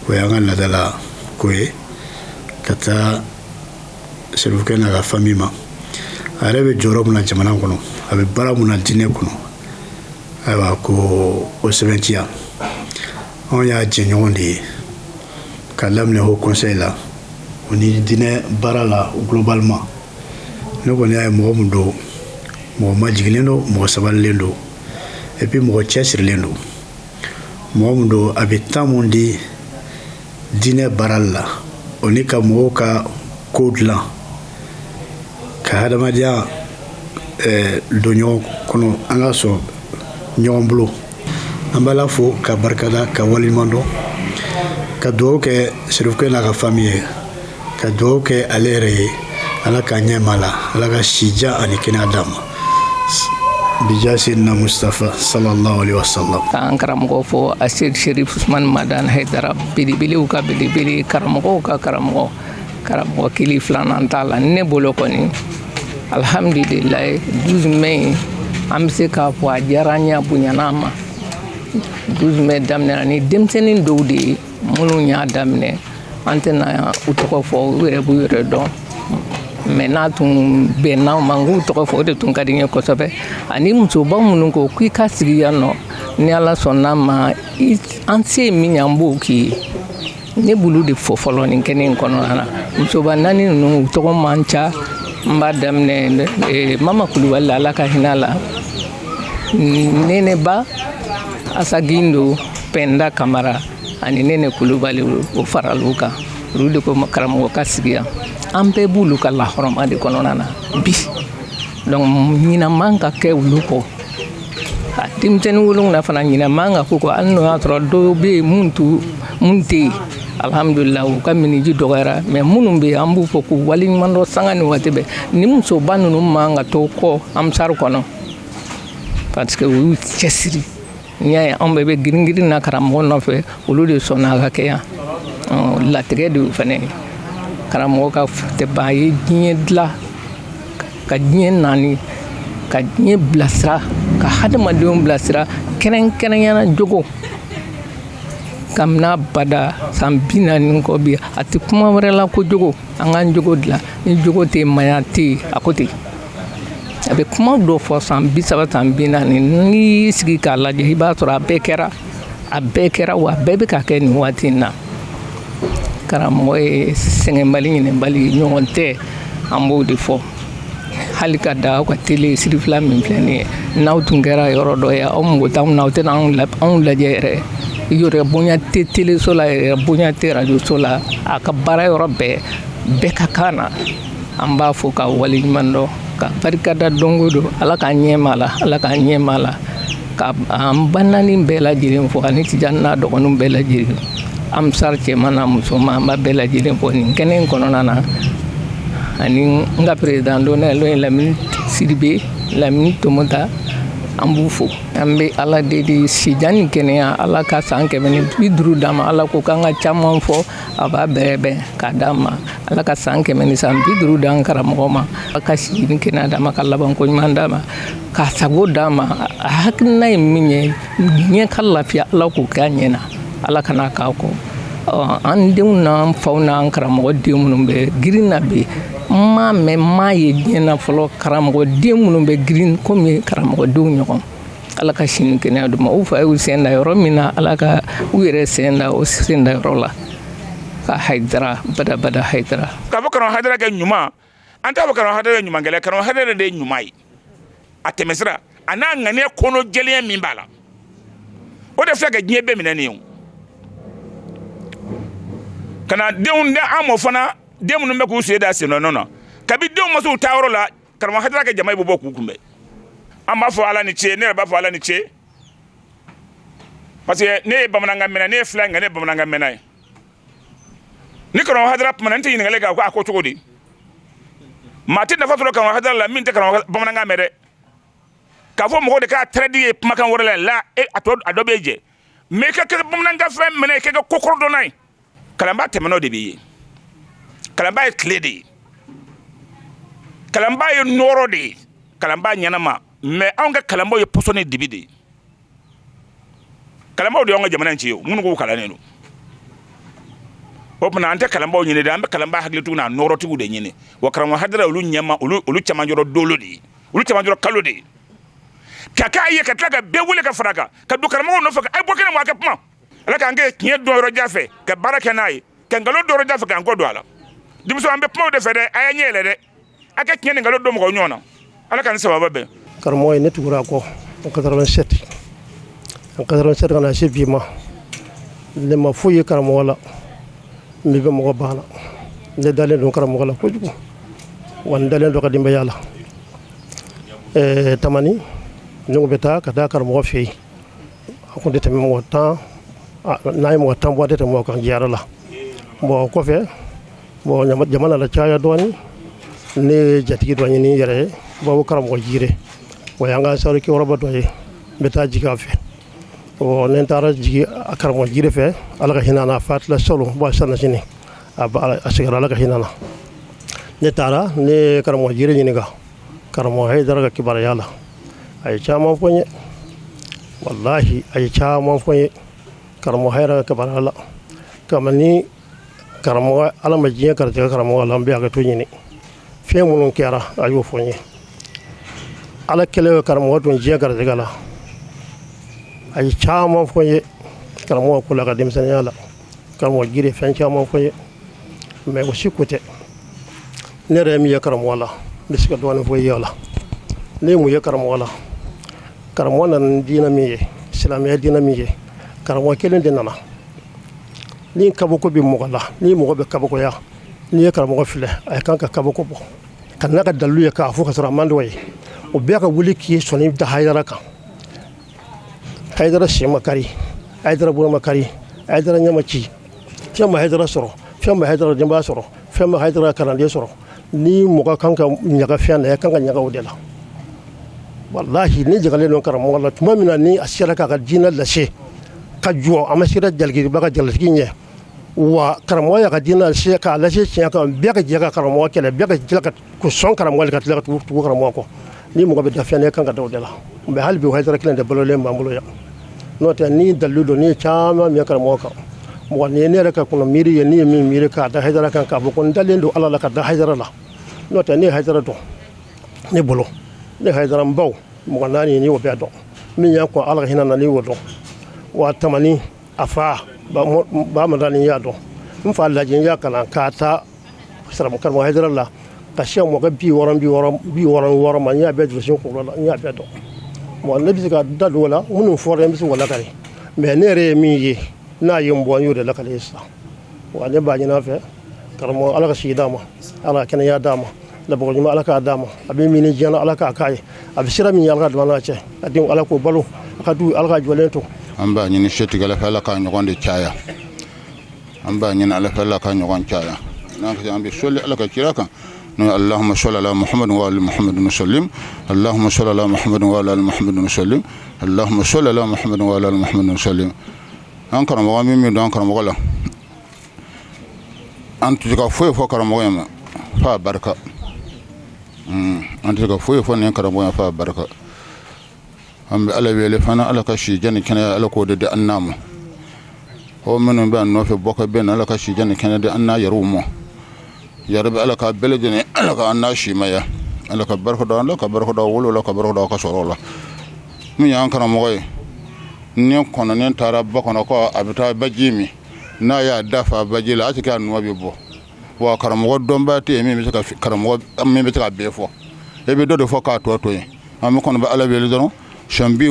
o y'an ka ladala ko ye ka taa serifukɛ n'a ka famille ma a yɛrɛ bɛ jɔyɔrɔ min na jamana kɔnɔ a bɛ baara min na diinɛ kɔnɔ ayiwa ko o sɛbɛntiya anw y'a jɛɲɔgɔn de ye ka daminɛ o conseil la o ni diinɛ baara la globalement ne kɔni y'a ye mɔgɔ min don mɔgɔ majigilen don mɔgɔ sabalilen don et puis mɔgɔ cɛsirilen don mɔgɔ min don a bɛ temps mun di diinɛ baara la o ni ka mɔgɔw ka ko dilan ka hadamadenya don ɲɔgɔn kɔnɔ an ka sɔn ɲɔgɔn bolo an b'ala fo ka barikada ka waleɲuman dɔn ka dugawu kɛ serifukɛ n'a ka famille ye ka dugawu kɛ ale yɛrɛ ye ala ka ɲɛma la ala ka sija ani kɛnɛya d'a ma bija sidina mustafa sallallahu alaihi wasallam k'an karamɔgɔ fɔ asir sherif usman madan haidara belebelew ka belebele karamɔgɔw ka karamɔgɔ kili filanan t'a la ne bolo kɔni alhamdulilayi 12 mai an bɛ se k'a fɔ a diyara n ye a bonyana ma 12 mai daminɛna ni denmisɛnnin dɔw de ye minnu y'a daminɛ an tɛna u tɔgɔ fɔ u yɛrɛ b'u yɛrɛ dɔn mais n'a tun bɛnna ma n k'u tɔgɔ fɔ o de tun ka di n ye kosɛbɛ ani musoba minnu ko k'i ka sigi yan nɔ ni ala sɔnna ma an se min ye an b'o k'i ye ne b'olu de fɔ fɔlɔ nin kɛnɛ in kɔnɔna na musoba 4 ninnu u tɔgɔ man ca n b'a daminɛ mama kulubali ala ka hinɛ la neneba asagindo penda kamara ani nene kulubali o faral'u kan olu de ko karamɔgɔ ka sigi yan an bɛɛ b'olu ka lahɔrɔma de kɔnɔna na bi donc ɲinan man ka kɛ olu kɔ a denmisɛnnin wolonwula fana ɲinan man ka k'u kɔ hali n'o y'a sɔrɔ dɔw bɛ yen mun tɛ yen alhamdulillah u ka miniji dɔgɔyara mais minnu bɛ yen an b'u fɔ k'u waleɲuman dɔ sanga ni waati bɛɛ ni musoba ninnu man ka to kɔ amusari kɔnɔ parce que o y'u cɛsiri n'i y'a ye anw bɛɛ bɛ girin-girin na karamɔgɔ nɔfɛ olu de sɔnna a ka kɛ yan latigɛ de y'u fana ye karamɔgɔ ka tɛ ban a ye diɲɛ dilan ka diɲɛ naani ka diɲɛ bilasira ka hadamadenw bilasira kɛrɛnkɛrɛnyana jogo kabini bada san 40 kɔ bi a tɛ kuma wɛrɛ la ko jogo an k'an jogo dilan ni jogo tɛ yen maya tɛ yen a ko ten a bɛ kuma dɔ fɔ san 30 san 40 n'i y'i sigi k'a lajɛ i b'a sɔrɔ a bɛɛ kɛra wa a bɛɛ bɛ ka kɛ nin waati in na karamɔgɔ ye sɛgɛnbali ɲinɛbali ɲɔgɔn tɛ an b'o de fɔ hali ka da aw ka tele sirifila min filɛ nin ye n'aw tun kɛra yɔrɔ dɔ ye aw mago t'anw na aw tɛna anw lajɛ yɛrɛ yɔrɔ bonya tɛ teleso la yɛrɛ bonya tɛ rajoso la a ka baara yɔrɔ bɛɛ ka kan na an b'a fɔ ka waleɲuman dɔn ka barikada don o don ala k'an ɲɛma la ala k'an ɲɛma la ka an bananin bɛɛ lajɛlen fɔ ani Tijani n'a dɔgɔninw bɛɛ lajɛlen Amusar cɛman n'a musoman an b'a bɛɛ lajɛlen fɔ nin kɛnɛ in kɔnɔna na ani n ka président d'honneur n'o ye Lamini Sidibe Lamini Tomota an b'u fo an bɛ ala deli Tijani kɛnɛya ala ka san 150 d'a ma ala ko k'an ka caman fɔ a b'a bɛrɛbɛn k'a d'a ma ala ka san 150 d'an karamɔgɔ ma ala ka Tijani kɛnɛya d'a ma ka labanko ɲuman d'a ma k'a sago d'a ma a hakilina ye min ye diɲɛ ka lafiya ala k'o k'a ɲɛna ala kana k'a kɔ an denw n'an faw n'an karamɔgɔ den minnu bɛ girin na bi m'a mɛn m'a ye diɲɛ na fɔlɔ karamɔgɔ den minnu bɛ girin komi karamɔgɔdenw ɲɔgɔn ala ka sini kɛnɛya d'u ma u fa y'u sen da yɔrɔ min na ala ka u yɛrɛ sen da o sen da yɔrɔ la ka Haidara badabada Haidara k'a fɔ karamɔgɔ Haidara kɛ ɲuman an t'a fɔ karamɔgɔ Haidara ɲuman kɛlɛ karamɔgɔ Haidara de ye ɲuman ye a tɛmɛsira a n'a ŋaniya kɔnɔ jɛlenya min b'a la o de filɛ ka diɲɛ bɛɛ minɛ nin ye kana denw da an mɔ fana den minnu bɛ k'u sen da sen nɔ na kabi denw ma se u taa yɔrɔ la karamɔgɔ Haidara ka jama bɛ bɔ k'u kunbɛn an b'a fɔ ala ni ce ne yɛrɛ b'a fɔ ala ni ce parce que ne ye bamanankan mɛnna ne ye fila nka ne ye bamanankan mɛnna ye ni karamɔgɔ Haidara tuma na n tɛ ɲininkali kɛ a ko cogo di maa tɛ nafa sɔrɔ karamɔgɔ Haidara la min tɛ karamɔgɔ bamanankan mɛn dɛ k'a fɔ mɔgɔw de k'a traduit ye kumakan wɛrɛ la a dɔ bɛ jɛ mais i ka kɛ bamanankan fɛn minɛ i ka kɛ kokɔrɔ dɔnna ye kalanbaa tɛmɛn'o de b'i ye kalanbaa ye tile de ye kalanbaa ye nɔɔrɔ de ye kalanbaa ɲɛnama mais anw ka kalanbaaw ye pɔsɔn ni dibi de ye kalanbaaw de y'anw ka jamana in ci ye minnu k'u kalannen don o tuma an tɛ kalanbaaw ɲini dɛ an bɛ kalanbaa hakilitigiw n'a nɔɔrɔtigiw de ɲini wa karamɔgɔ Haidara olu ɲɛma olu caman yɔrɔ dolo de ye olu caman yɔrɔ kalo de ye ka k'a ye ka tila ka bɛɛ wele ka fara kan ka don karamɔgɔw nɔfɛ a ye bɔ kɛnɛ ma a kɛ kuma ala k'an kɛ tiɲɛ dɔn yɔrɔ jan fɛ ka baara kɛ n'a ye ka nkalon dɔn yɔrɔ jan fɛ k'an kɔ don a la denmuso an bɛ kumaw de fɛ dɛ a y'a ɲɛ yɛlɛ dɛ a ka tiɲɛ ni nkalon dɔn mɔgɔw ɲɔgɔn na ala ka ni sababa bɛn karamɔgɔ ye ne tugura kɔ en 87 ka na se bi ma ne ma foyi ye karamɔgɔ la n bɛ mɔgɔ banna ne dalen don karamɔgɔ la kojugu wa n dalen don ka denbaya la tamani ne ko bɛ taa ka taa karamɔgɔ fɛ yen a kun tɛ tɛmɛ mɔgɔ 10 n'a ye mɔgɔ 10 bɔ a tɛ tɛmɛ mɔgɔ kan jiyara la bon o kɔfɛ bon jamana la caya dɔɔni ne ye jatigi dɔ ɲini n yɛrɛ ye bawo karamɔgɔ Jire o y'an ka sawuri kɛyɔrɔba dɔ ye n bɛ taa jigin a fɛ ne taara jigin a karamɔgɔ Jire fɛ ala ka hinɛ na Fatila Salo bon sanna sini a seginna ala ka hinɛ na ne taara ne ye karamɔgɔ Jire ɲininka karamɔgɔ Haidara ka kibaruya la a ye caman fɔ n ye wallahi a ye caman fɔ n ye karamɔgɔ Haidara ka kibaruya la kabini karamɔgɔ ala ma diɲɛ karatigɛ karamɔgɔ la an bɛ a ka to ɲini fɛn minnu kɛra a y'o fɔ n ye ala kɛlɛ karamɔgɔ tun diɲɛ karatigɛ la a ye caman fɔ n ye karamɔgɔ ko la ka denmisɛnninya la karamɔgɔ Jire fɛn caman fɔ n ye mais o si ko tɛ ne yɛrɛ ye min ye karamɔgɔ la n bɛ se ka dɔɔnin fɔ i ye o la ne ye mun ye karamɔgɔ la karamɔgɔ nana ni diinɛ min ye silamɛya diinɛ min ye karamɔgɔ kelen de nana ni kabako bɛ mɔgɔ la ni mɔgɔ bɛ kabakoya n'i ye karamɔgɔ filɛ a ye kan ka kabako bɔ ka n'a ka dalilu ye k'a fɔ ka sɔrɔ a man dɔ ye o bɛɛ ka wuli k'i sɔnni da Haidara kan Haidara sen ma kari Haidara bolo ma kari Haidara ɲɛ ma ci fɛn ma Haidara sɔrɔ fɛn ma Haidara denbaya sɔrɔ fɛn ma Haidara kalanden sɔrɔ ni mɔgɔ kan ka ɲaga fɛn na i kan ka ɲaga o de la wallahi ne jagalen don karamɔgɔ la tuma min na ni a sera k'a ka diinɛ lase ka jɔ a ma sera jaligiba ka jalatigi ɲɛ wa karamɔgɔ y'a ka diinɛ lase k'a lase tiɲɛ kan bɛɛ ka jɛ ka karamɔgɔ kɛlɛ bɛɛ ka tila ka sɔn karamɔgɔ ka tila ka tugu karamɔgɔ kɔ ni mɔgɔ bɛ da fɛn na i kan ka da o de la mais hali bi o Haidara kelen de balolen b'an bolo yan n'o tɛ ni dalilu don ni ye caman min ye karamɔgɔ kan mɔgɔ ni ye ne yɛrɛ ka kɔnɔ miiri ye ni ye min miiri k'a da Haidara kan k'a fɔ ko n dalen don ala la ka da Haidara la n'o tɛ ne ye Haidara dɔn ne bolo ne Haidara n baw mɔgɔ 4 ni y'o bɛɛ dɔn min y'a kɔ ala ka hinɛ na ni y'o dɔn wa tamani a fa Bahamada ni y'a dɔn n fa lajɛ n y'a kalan k'a ta karamɔgɔ Hayidara la ka se mɔgɔ 66 ma n y'a bɛɛ jɔsi kunkolo la n y'a bɛɛ dɔn bon ne bɛ se ka da don o la minnu fɔra n bɛ se k'o lakale mais ne yɛrɛ ye min ye n'a ye n bɔ n y'o de lakale sisan wa ne b'a ɲini a fɛ karamɔgɔ Ala ka si d'a ma Ala ka kɛnɛya d'a ma labɔgɔ ɲuman Ala k'a d'a ma a bɛ min diɲɛ na Ala k'a k'a ye a bɛ sira min ye Ala ka don a n'a cɛ a denw Ala k'o balo a ka du Ala ka jɔlen to an b'a ɲini setigɛla fɛ Ala ka ɲɔgɔn de caya an b'a ɲini Ala fɛ Ala ka ɲɔgɔn caya n'an bɛ sɔli Ala ka kira kan اللهم صل على محمد وعلى محمد وسلم اللهم صل على محمد وعلى محمد وسلم اللهم صل على محمد وعلى محمد وسلم an karamɔgɔ min don an karamɔgɔ la an tɛ se ka foyi fɔ karamɔgɔ ye ma fa barika an tɛ se ka foyi fɔ nin karamɔgɔ ye fa barika an bɛ Ala wele fana Ala ka si jani kɛnɛya Ala k'o de di an n'a ma o minnu bɛ an nɔfɛ bɔ ka bɛn Ala ka si jani kɛnɛya di an n'a yɛrɛw ma ya rabbi Ala ka bɛɛ lajɛlen Ala ka an n'a simaya Ala ka barika da Ala ka barika da wolo la ka barika da ka sɔrɔ la min y'an karamɔgɔ ye ni kɔnɔnen taara ba kɔnɔ ko a bɛ taa baji min n'a y'a dafa baji la a tɛ k'a nɔ bɛ bɔ wa karamɔgɔ dɔnbaa tɛ yen min bɛ se ka karamɔgɔ min bɛ se ka bɛɛ fɔ e bɛ dɔ de fɔ k'a tɔ to yen an bɛ kɔni bɛ Ala wele dɔrɔn sɛnbi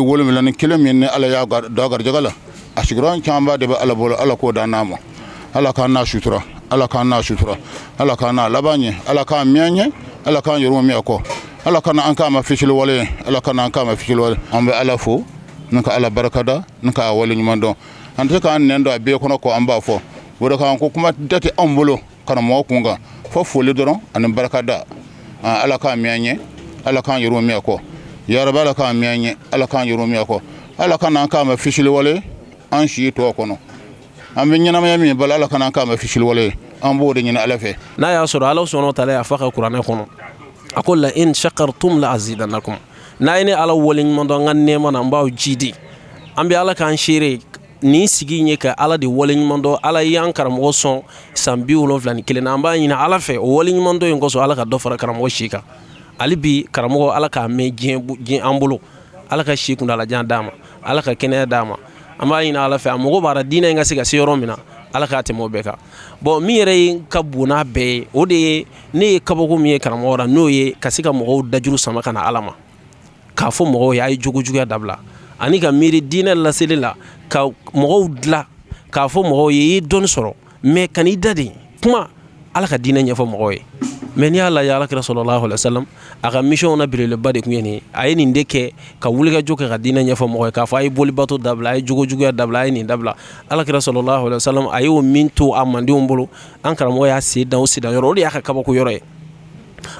7 min ni Ala y'a da garijɛgɛ la a sigiyɔrɔ caman de bɛ Ala bolo Ala k'o da n'a ma Ala k'an n'a sutura Ala k'an n'a sutura Ala k'an n'a laban ɲɛ Ala k'an miɲɛ ɲɛ Ala k'an yɛrɛw miɲɛ kɔ Ala kana an k'a ma fisili wale Ala kana an k'a ma fisili wale an bɛ Ala fo n ka Ala barika da n ka wale ɲuman dɔn an tɛ k'an nɛn dɔn a bɛɛ kɔnɔ kɔ an b'a fɔ o de kan ko kuma tɛ anw bolo karamɔgɔ kun kan fɔ foli dɔrɔn ani barika da Ala k'an miɲɛ ɲɛ Ala k'an yɛrɛw miɲɛ kɔ ya rabbi Ala k'an miɲɛ ɲɛ Ala k'an yɛrɛw miɲɛ kɔ Ala kana an k'a ma fisili wale an si tɔ kɔnɔ an bɛ ɲɛnamaya min bala Ala kana an k'a ma fisili wale an b'o de ɲini Ala fɛ n'a y'a sɔrɔ Ala subhanahu wa ta'ala y'a fɔ a ka kuranɛ kɔnɔ a ko la in shakartum la azidannakum n'a ye ne Ala wale ɲuman dɔn an ka nɛɛma na an b'aw jidi an bɛ Ala k'an seere nin sigi in ye ka Ala de wale ɲuman dɔn Ala y'an karamɔgɔ sɔn san 71 na an b'a ɲini Ala fɛ o wale ɲuman dɔn in kɔsɔn Ala ka dɔ fara karamɔgɔ si kan hali bi karamɔgɔ Ala k'a mɛn diɲɛ an bolo Ala ka si kuntalajan d'a ma Ala ka kɛnɛya d'a ma an b'a ɲini Ala fɛ a mago b'a la diinɛ in ka se ka se yɔrɔ min na Ala k'a tɛmɛ o bɛɛ kan bon min yɛrɛ ye ka bon n'a bɛɛ ye o de ye ne ye kabako min ye karamɔgɔ la n'o ye ka se ka mɔgɔw dajuru sama ka na Ala ma k'a fɔ mɔgɔw ye a ye jogojuguya dabila ani ka miiri diinɛ laseli la ka mɔgɔw dilan k'a fɔ mɔgɔw ye i ye dɔnni sɔrɔ mais ka n'i da de kuma Ala ka diinɛ ɲɛfɔ mɔgɔw ye mais n'i y'a lajɛ Alakira sallallahu alaihi wasallam a ka mission na belebeleba de kun ye nin ye a ye nin de kɛ ka wulikajɔ kɛ ka diinɛ ɲɛfɔ mɔgɔw ye k'a fɔ a ye bolibato dabila a ye jogojuguya dabila a ye nin dabila Alakira sallallahu alaihi wasallam a y'o min to a mandenw bolo an karamɔgɔ y'a sen dan o sidan yɔrɔ o de y'a ka kabako yɔrɔ ye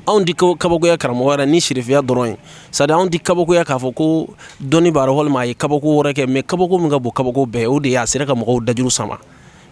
anw di kabakoya karamɔgɔ wɛrɛ ni sirifiya dɔrɔn ye c'est à dire anw di kabakoya k'a fɔ ko dɔnni b'a la walima a ye kabako wɛrɛ kɛ mais kabako min ka bon kabako bɛɛ o de ye a sera ka mɔgɔw dajuru sama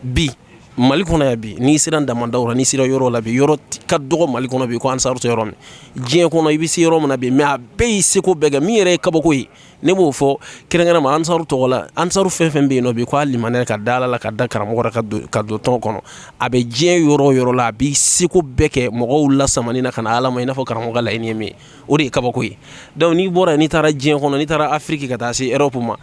bi Mali kɔnɔ yan bi n'i sera Damadaw la n'i sera yɔrɔ la bi yɔrɔ ka dɔgɔ Mali kɔnɔ bi ko Ansaru tɛ yɔrɔ min diɲɛ kɔnɔ i bɛ se yɔrɔ min na bi mais a bɛɛ y'i seko bɛɛ kɛ min yɛrɛ ye kabako ye ne b'o fɔ kɛrɛnkɛrɛnma Ansaru tɔgɔ la Ansaru fɛn fɛn bɛ yen nɔ bi ko a limanɛ ka da Ala la ka da karamɔgɔ la ka don tɔn kɔnɔ a bɛ diɲɛ yɔrɔ o yɔrɔ la a b'i seko bɛɛ kɛ mɔgɔw lasamani na ka na Ala ma i n'a fɔ karamɔgɔ ka laɲini ye min ye o de ye kabako ye donc n'i bɔra n'i taara diɲɛ kɔnɔ n'i taara Afiriki ka taa se Europe ma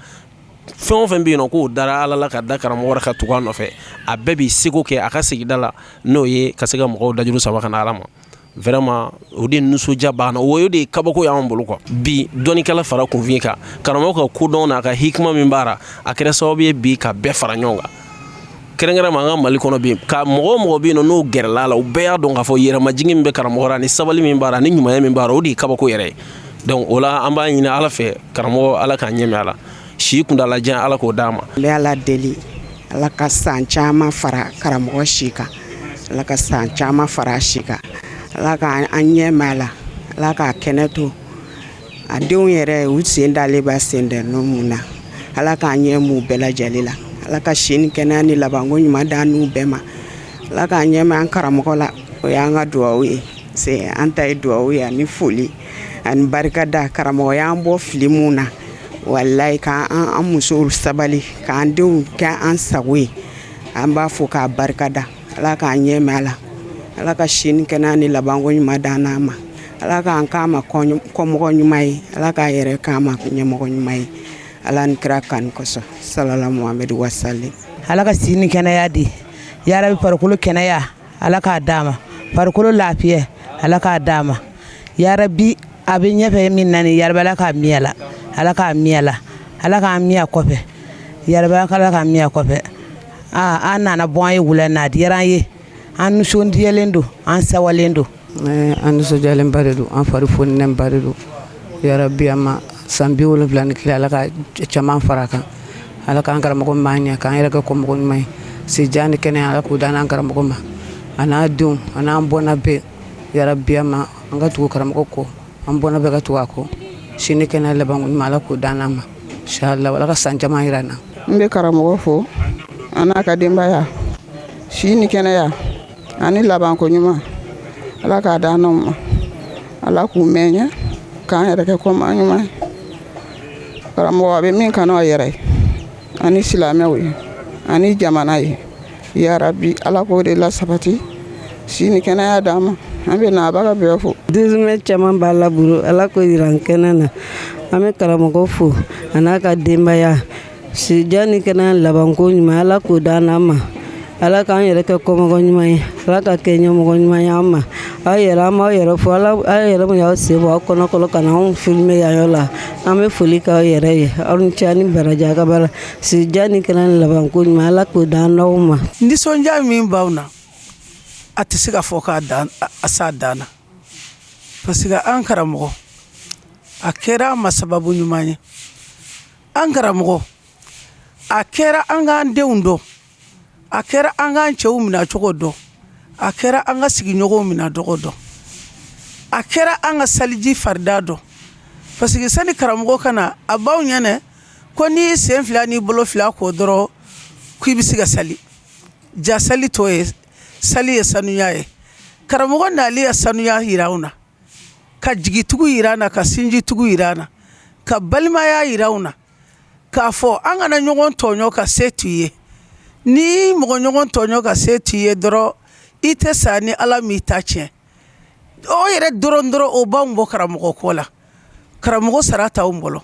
fɛn o fɛn bɛ yen nɔ k'o dara Ala la ka da karamɔgɔ wɛrɛ ka tugu a nɔfɛ a bɛɛ b'i seko kɛ a ka sigida la n'o ye ka se ka mɔgɔw dajuru sama ka na Ala ma vraiment o de nisɔndiya b'an na o de ye kabako y'an bolo quoi bi dɔnnikɛla fara kunfin kan karamɔgɔ ka kodɔn n'a ka hikima min b'a la a kɛra sababu ye bi ka bɛɛ fara ɲɔgɔn kan kɛrɛnkɛrɛnma an ka Mali kɔnɔ bi ka mɔgɔ o mɔgɔ bɛ yen nɔ n'o gɛrɛla la u bɛɛ y'a dɔn k'a fɔ yɛrɛmajigin min bɛ karamɔgɔ la ni sabali min b'a la ni ɲumanya min b'a la o de ye kabako yɛrɛ ye donc o la an b'a ɲini Ala fɛ karamɔgɔ Ala k'an ɲɛmɛ a la si kuntalajan Ala k'o d'a ma. N bɛ Ala deli Ala ka san caman fara karamɔgɔ si kan Ala ka san caman fara a si kan Ala k'an ɲɛmɛ a la Ala k'a kɛnɛ to a denw yɛrɛ u sen dalen b'a sen dɛnnu mun na Ala k'an ɲɛ m'u bɛɛ lajɛlen la Ala ka si ni kɛnɛya ni labanko ɲuman d'an n'u bɛɛ ma Ala k'an ɲɛmɛ an karamɔgɔ la o y'an ka duwawu ye c'est an ta ye duwawu ye ani foli ani barika da karamɔgɔ y'an bɔ fili mun na wallahi k'an musow sabali k'an denw kɛ an sago ye an b'a fɔ k'a barika da Ala k'an ɲɛmɛ a la Ala ka si ni kɛnɛya ni labanko ɲuman d'an n'a ma Ala k'an k'a ma kɔmɔgɔ ɲuman ye Ala k'a yɛrɛ k'a ma ɲɛmɔgɔ ɲuman ye Ala ni kira kanu kosɔn sallallahu Muhamadu wa sallim Ala ka si ni kɛnɛya di ya rabi farkolo kɛnɛya ala k'a d'a ma farkolo lafiya ala k'a d'a ma ya rabi a bɛ ɲɛfɛ min na ni ya rabi ala k'a miya la ala k'a miya la ala k'a miya kɔfɛ ya rabi ala k'a miya kɔfɛ an nana bɔ an ye wula na a diyara an ye an nisɔndiyalen don an sawalen don an nisɔndiyalenba de don an fari fonɛnba de don ya rabi a ma san 70 ni kile ala ka caman fara kan ala k'an karamɔgɔ man ɲɛ k'an yɛrɛ kɛ kɔmɔgɔ ɲuman ye se diya ni kɛnɛya ala k'o da n'an karamɔgɔ ma a n'a denw a n'an bɔnna bɛɛ ya rabi a ma an ka tugu karamɔgɔ kɔ an bɔnna bɛɛ ka tugu a kɔ sini kɛnɛya laban ɲuman ala k'o da n'an ma inshallah ala ka san caman yira na n bɛ karamɔgɔ fo a n'a ka denbaya si ni kɛnɛya ani labanko ɲuman ala k'a da n'anw ma ala k'u mɛn ɲɛ k'an yɛrɛ kɛ kɔma ɲuman ye karamɔgɔ a bɛ min kanu a yɛrɛ ye ani silamɛw ye ani jamana ye ya rabi ala k'o de la sabati si ni kɛnɛya d'an ma an bɛ na a b'a ka bɛɛ fo dusumɛ caman b'a laburu ala k'o jira an kɛnɛ na an bɛ karamɔgɔ fo a n'a ka denbaya si diya ni kɛnɛya labanko ɲuman ala k'o da n'an ma ala k'an yɛrɛ kɛ kɔmɔgɔ ɲuman ye ala ka kɛ ɲɛmɔgɔ ɲuman ye an ma aw yɛrɛ an b'aw yɛrɛ fo ala yɛrɛ mun y'aw sen bɔ aw kɔnɔkɔlɔ ka na anw filime yan yɔrɔ la an bɛ foli k'aw yɛrɛ ye aw ni ce ni baraji a ka baara si diya ni kɛnɛya labanko ɲuman ala k'o da n'aw ma. nisɔndiya min b'aw na a tɛ se ka fɔ k'a dan a s'a dan na parce que an karamɔgɔ a kɛra an ma sababu ɲuman ye an karamɔgɔ a kɛra an k'an denw dɔn a kɛra an k'an cɛw minɛ cogo dɔn a kɛra an ka sigiɲɔgɔnw minɛ cogo dɔn a kɛra an ka saliji farida dɔn parce que sani karamɔgɔ ka na a b'aw ɲɛnɛ ko n'i sen fila n'i bolo fila k'o dɔrɔn k'i bɛ se ka sali ja sali t'o ye sali ye sanuya ye karamɔgɔ n'ale ye sanuya yira anw na ka jigitugu yira an na ka sinjitugu yira an na ka balimaya yira anw na k'a fɔ an kana ɲɔgɔn tɔɲɔ ka se t'u ye ni mɔgɔ ɲɔgɔn tɔɲɔ ka se t'u ye dɔrɔn i tɛ sa ni ala m'i ta tiɲɛ o yɛrɛ dɔrɔn o b'anw bɔ karamɔgɔ ko la karamɔgɔ sara t'anw bolo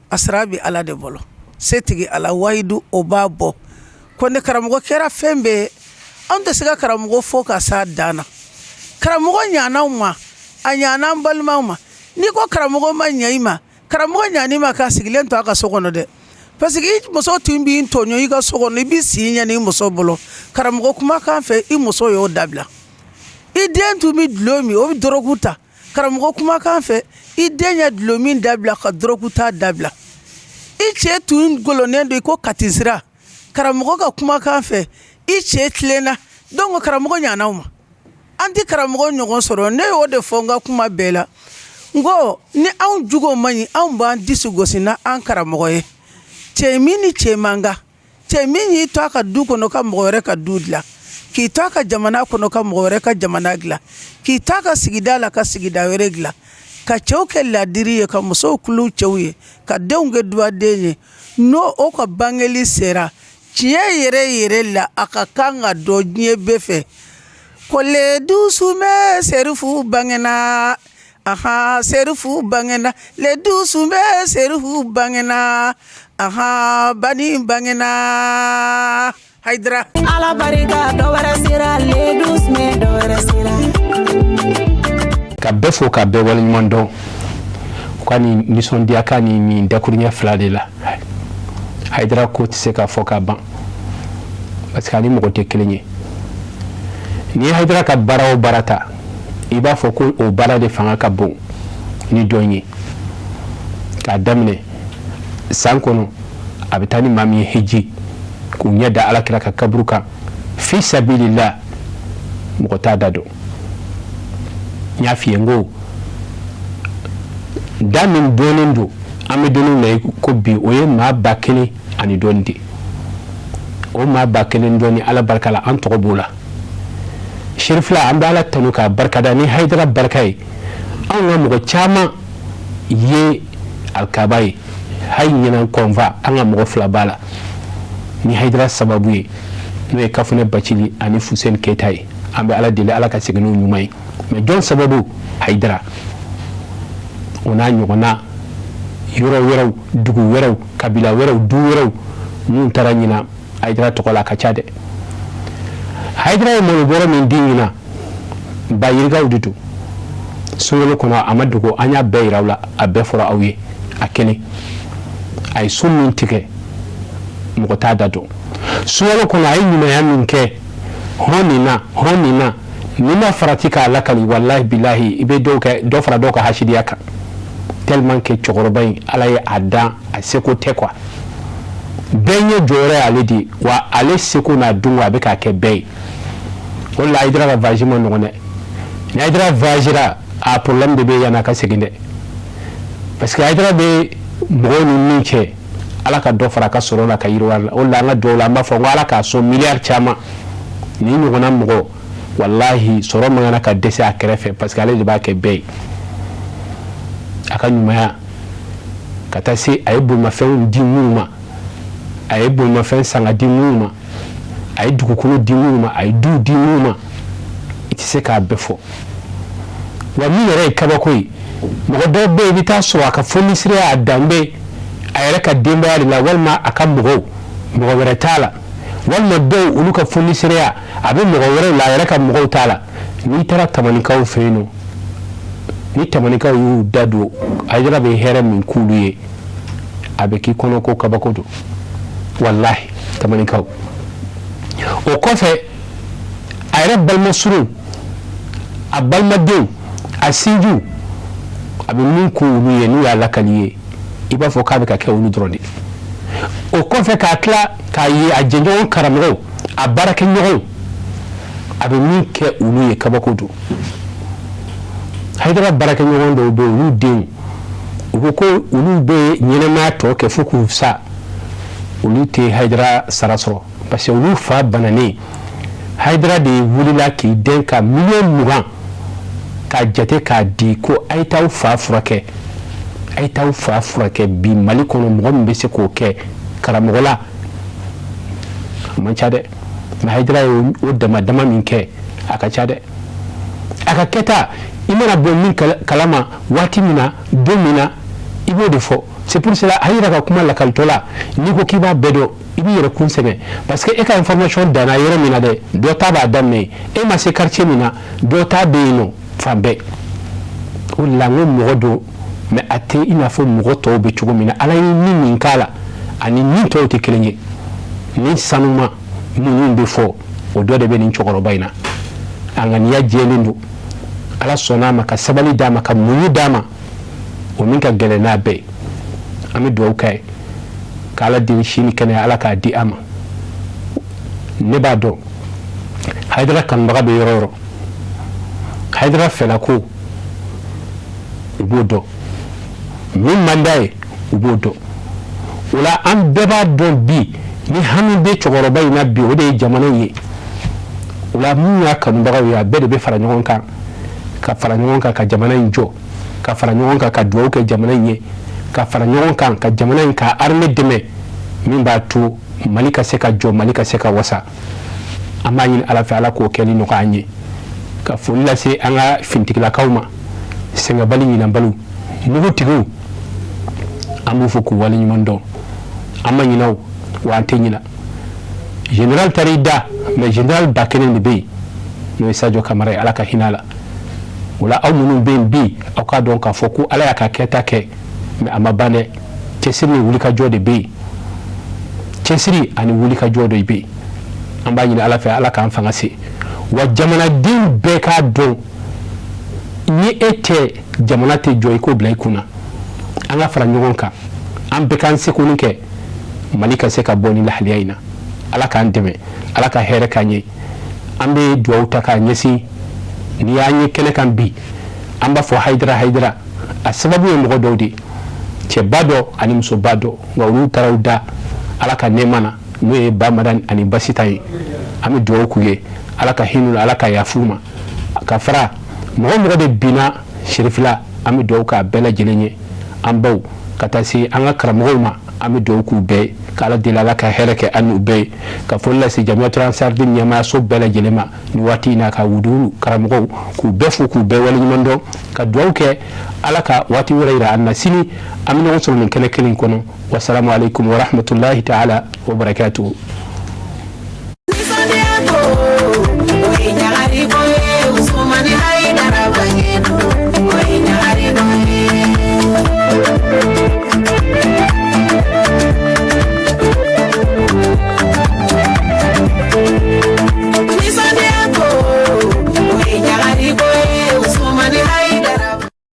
a sara bɛ ala de bolo setigi ala wahidu o b'a bɔ ko ni karamɔgɔ kɛra fɛn bɛɛ ye anw tɛ se ka karamɔgɔ fo ka s'a dan na karamɔgɔ ɲan'anw ma a ɲana an balimaw ma n'i ko karamɔgɔ ma ɲɛ i ma karamɔgɔ ɲan'i ma k'a sigilen to a ka so kɔnɔ dɛ parce que i muso tun b'i tɔɲɔ i ka so kɔnɔ i b'i si ɲɛni i muso bolo karamɔgɔ kumakan fɛ i muso y'o dabila i den tun bɛ dulɔ min o bɛ dɔrɔgu ta karamɔgɔ kumakan fɛ i den ye dulɔ min dabila ka dɔrɔgu ta dabila i cɛ tun golonnen don i ko katisira karamɔgɔ ka kumakan fɛ i cɛ tilenna donc karamɔgɔ ɲan'aw ma an tɛ karamɔgɔ ɲɔgɔn sɔrɔ ne y'o de fɔ n ka kuma bɛɛ la n ko ni anw jogo man ɲi anw b'an disi gosi na an karamɔgɔ ye cɛ min ni cɛ man kan cɛ min y'i to a ka du kɔnɔ ka mɔgɔ wɛrɛ ka du dilan k'i to a ka jamana kɔnɔ ka mɔgɔ wɛrɛ ka jamana dilan k'i to a ka sigida la ka sigida wɛrɛ dilan ka cɛw kɛ ladiri ye ka musow kulu cɛw ye ka denw kɛ dubaden ye n'o o ka bangeli sera tiɲɛ yɛrɛ la a ka kan ka dɔ diɲɛ bɛɛ fɛ ko le dusumɛ serifu bangena aha serifu bangena le dusumɛ serifu bangena aha bani bangena haidara ala barika dɔ wɛrɛ sera le dusumɛ dɔ wɛrɛ sera ka bɛɛ fo ka bɛɛ waleɲuman dɔn ka ni nisɔndiya ka ni nin dakuruɲɛ fila de la haidara ko tɛ se ka fɔ ka ban parce que ani mɔgɔ tɛ kelen ye ni haidara ka baara o baara ta i b'a fɔ ko o baara de fanga ka bon ni dɔn ye k'a daminɛ san kɔnɔ a bɛ taa ni maa min ye hiji k'u ɲɛ da alakira ka kaburu kan fi sabilillah mɔgɔ t'a da dɔn n y'a f'i ye n ko da min dɔnnen don an bɛ donniw na ko bi o ye maa 1000 ani dɔɔni de o maa 1000 dɔɔni ala barika la an tɔgɔ b'o la sherifila an bɛ ala tanu k'a barikada ni haidara barika ye anw ka mɔgɔ caman ye alikaba ye hali ɲinan kɔnfa an ka mɔgɔ 2 b'a la ni haidara sababu ye n'o ye kafunɛ bacili ani fuseni keyita ye an bɛ ala deli ala ka segin n'o ɲuman ye mais jɔn sababu haidara o n'a ɲɔgɔnna yɔrɔ wɛrɛw dugu wɛrɛw kabila wɛrɛw du wɛrɛw minnu taara ɲina haidara tɔgɔ la a ka ca dɛ haydra mo boro min dingina ba yirga uditu sungolo kono amadugo anya be irawla abbe fora awye akene ay sunnin tike mo ta dado sungolo kono ay nyuma yamin ke honina nima faratika lakali wallahi billahi ibe do fara do ka hashidiyaka tellement que chogorobay alaye ada aseko tekwa benye jore aledi wa ale seko na dunwa be ka ke bey wala idra vajimo ngone ni idra vajira a problème de be yana ka seginde parce que idra be mboni niche ala ka do fara ka soro la ka yirwa wala nga do la ma fo wala ka so milliard chama ni ngona mgo wallahi soro mangana ka dese akrefe parce que ale de ba ke bey aka nyumaya kata se ayebo mafen di muma ayebo mafen sanga di muma ay dukukulu di muma ay du di muma itise ka befo wa mi yere kabakoi mo do be bita so aka fonisire adambe ayere ka demba ya la walma aka mugo were tala walma do uluka fonisire abe mugo were la yere ka mugo tala ni tara tamani kaw feeno ni tamanika yu dadu ajira be here min kuluye abeki kono ko kabakodo wallahi tamanika o kofe ayra balma suru abalma de asiju abi min kuluye ni ala kaliye iba fo ka be ka kewuni drone o kofe ka kla ka yi ajenjo karamro abaraka nyo abi min ke uluye kabakodo haydara baraka nyon do be ulu den ko ulu be nyena to ke fuku sa ulu te haydara sarasro parce que ulu fa banane haydara de wulila ki den ka million mugan ka jate ka di ko ay taw fa furake bi mali kono mo be se ko ke karamola man chade ma haydara o dama min ke aka chade aka keta imana bon min kalama wati mina domina ibo defo c'est pour cela ayira ka kuma la kaltola ni ko kiba bedo ibi yere kunseme parce que e ka information dana yere mina de do taba damme e ma se quartier mina do tabe no fambe o la ngo do mais ate ina fo mo to be chugo mina ala ni min kala ani ni to te kelenye ni sanuma mun be fo o do de be ni chogoro bayna angani ya jelindu ala sona maka sabali dama ka munyu dama o min ka gele na be ami do kai kala di shini kene ala ka di ama ne ba do haydra kan baga be yororo haydra fela ko ubodo min mandaye ubodo wala am beba do bi ni hanu be chogoro bay na bi o de jamana yi wala mun ya kan baga ya be de be fara nyon kan ka fara ɲɔgɔn kan ka jamana in jɔ ka fara ɲɔgɔn kan ka duwawu kɛ jamana in ye ka fara ɲɔgɔn kan ka jamana in ka armée dɛmɛ min b'a to Mali ka se ka jɔ Mali ka se ka wasa an b'a ɲini ala fɛ ala k'o kɛli nɔgɔya an ye ka foli lase an ka fintigilakaw ma sɛgɛnbali ɲinanbaliw mugutigiw an b'u fɔ k'u waleɲuman dɔn an ma ɲina o wa an tɛ ɲina général taara i da mais général ba kelen de bɛ yen n'o ye Sadio Kamara ye ala ka hinɛ a la wala aw minnu bɛ yen bi aw ka dɔn k'a fɔ ko ala y'a ka kɛta kɛ mais a ma ban dɛ cɛsiri ni wulikajɔ de bɛ yen cɛsiri ani wulikajɔ de bɛ yen an b'a ɲini ala fɛ ala k'an fanga se wa jamanaden bɛɛ k'a dɔn ni e tɛ jamana tɛ jɔ i k'o bila i kunna an ka fara ɲɔgɔn kan an bɛɛ k'an seko ni kɛ Mali ka se ka bɔ ni lahaliya in na ala k'an dɛmɛ ala ka hɛrɛ k'an ye an bɛ duwawu ta k'a ɲɛsin ni y'an ye kɛnɛ kan bi an b'a fɔ haydara a sababu ye mɔgɔ dɔw de cɛba dɔ ani musoba dɔ nka olu taara u da ala ka nɛɛma na n'o ye Bamadan ani Basita ye an bɛ duwawu k'u ye ala ka hinɛ ala ka yafu ma ka fara mɔgɔ de binna Serifila an bɛ duwawu k'a bɛɛ lajɛlen ye an baw ka taa se an ka karamɔgɔw ma an bɛ duwawu k'u bɛɛ ye k'ala deli ala ka hɛrɛ kɛ an n'u bɛɛ ye ka foli lase Jamiyatul Ansarudine ɲɛmaayaso bɛɛ lajɛlen ma ni waati in na ka wuduru karamɔgɔw k'u bɛɛ fo k'u bɛɛ waleɲuman dɔn ka duwawu kɛ ala ka waati wɛrɛ yira an na sini an bɛ ɲɔgɔn sɔrɔ nin kɛnɛ kelen kɔnɔ wasalamu alaikum wa rahmatulahi ta'ala wa barakatuhu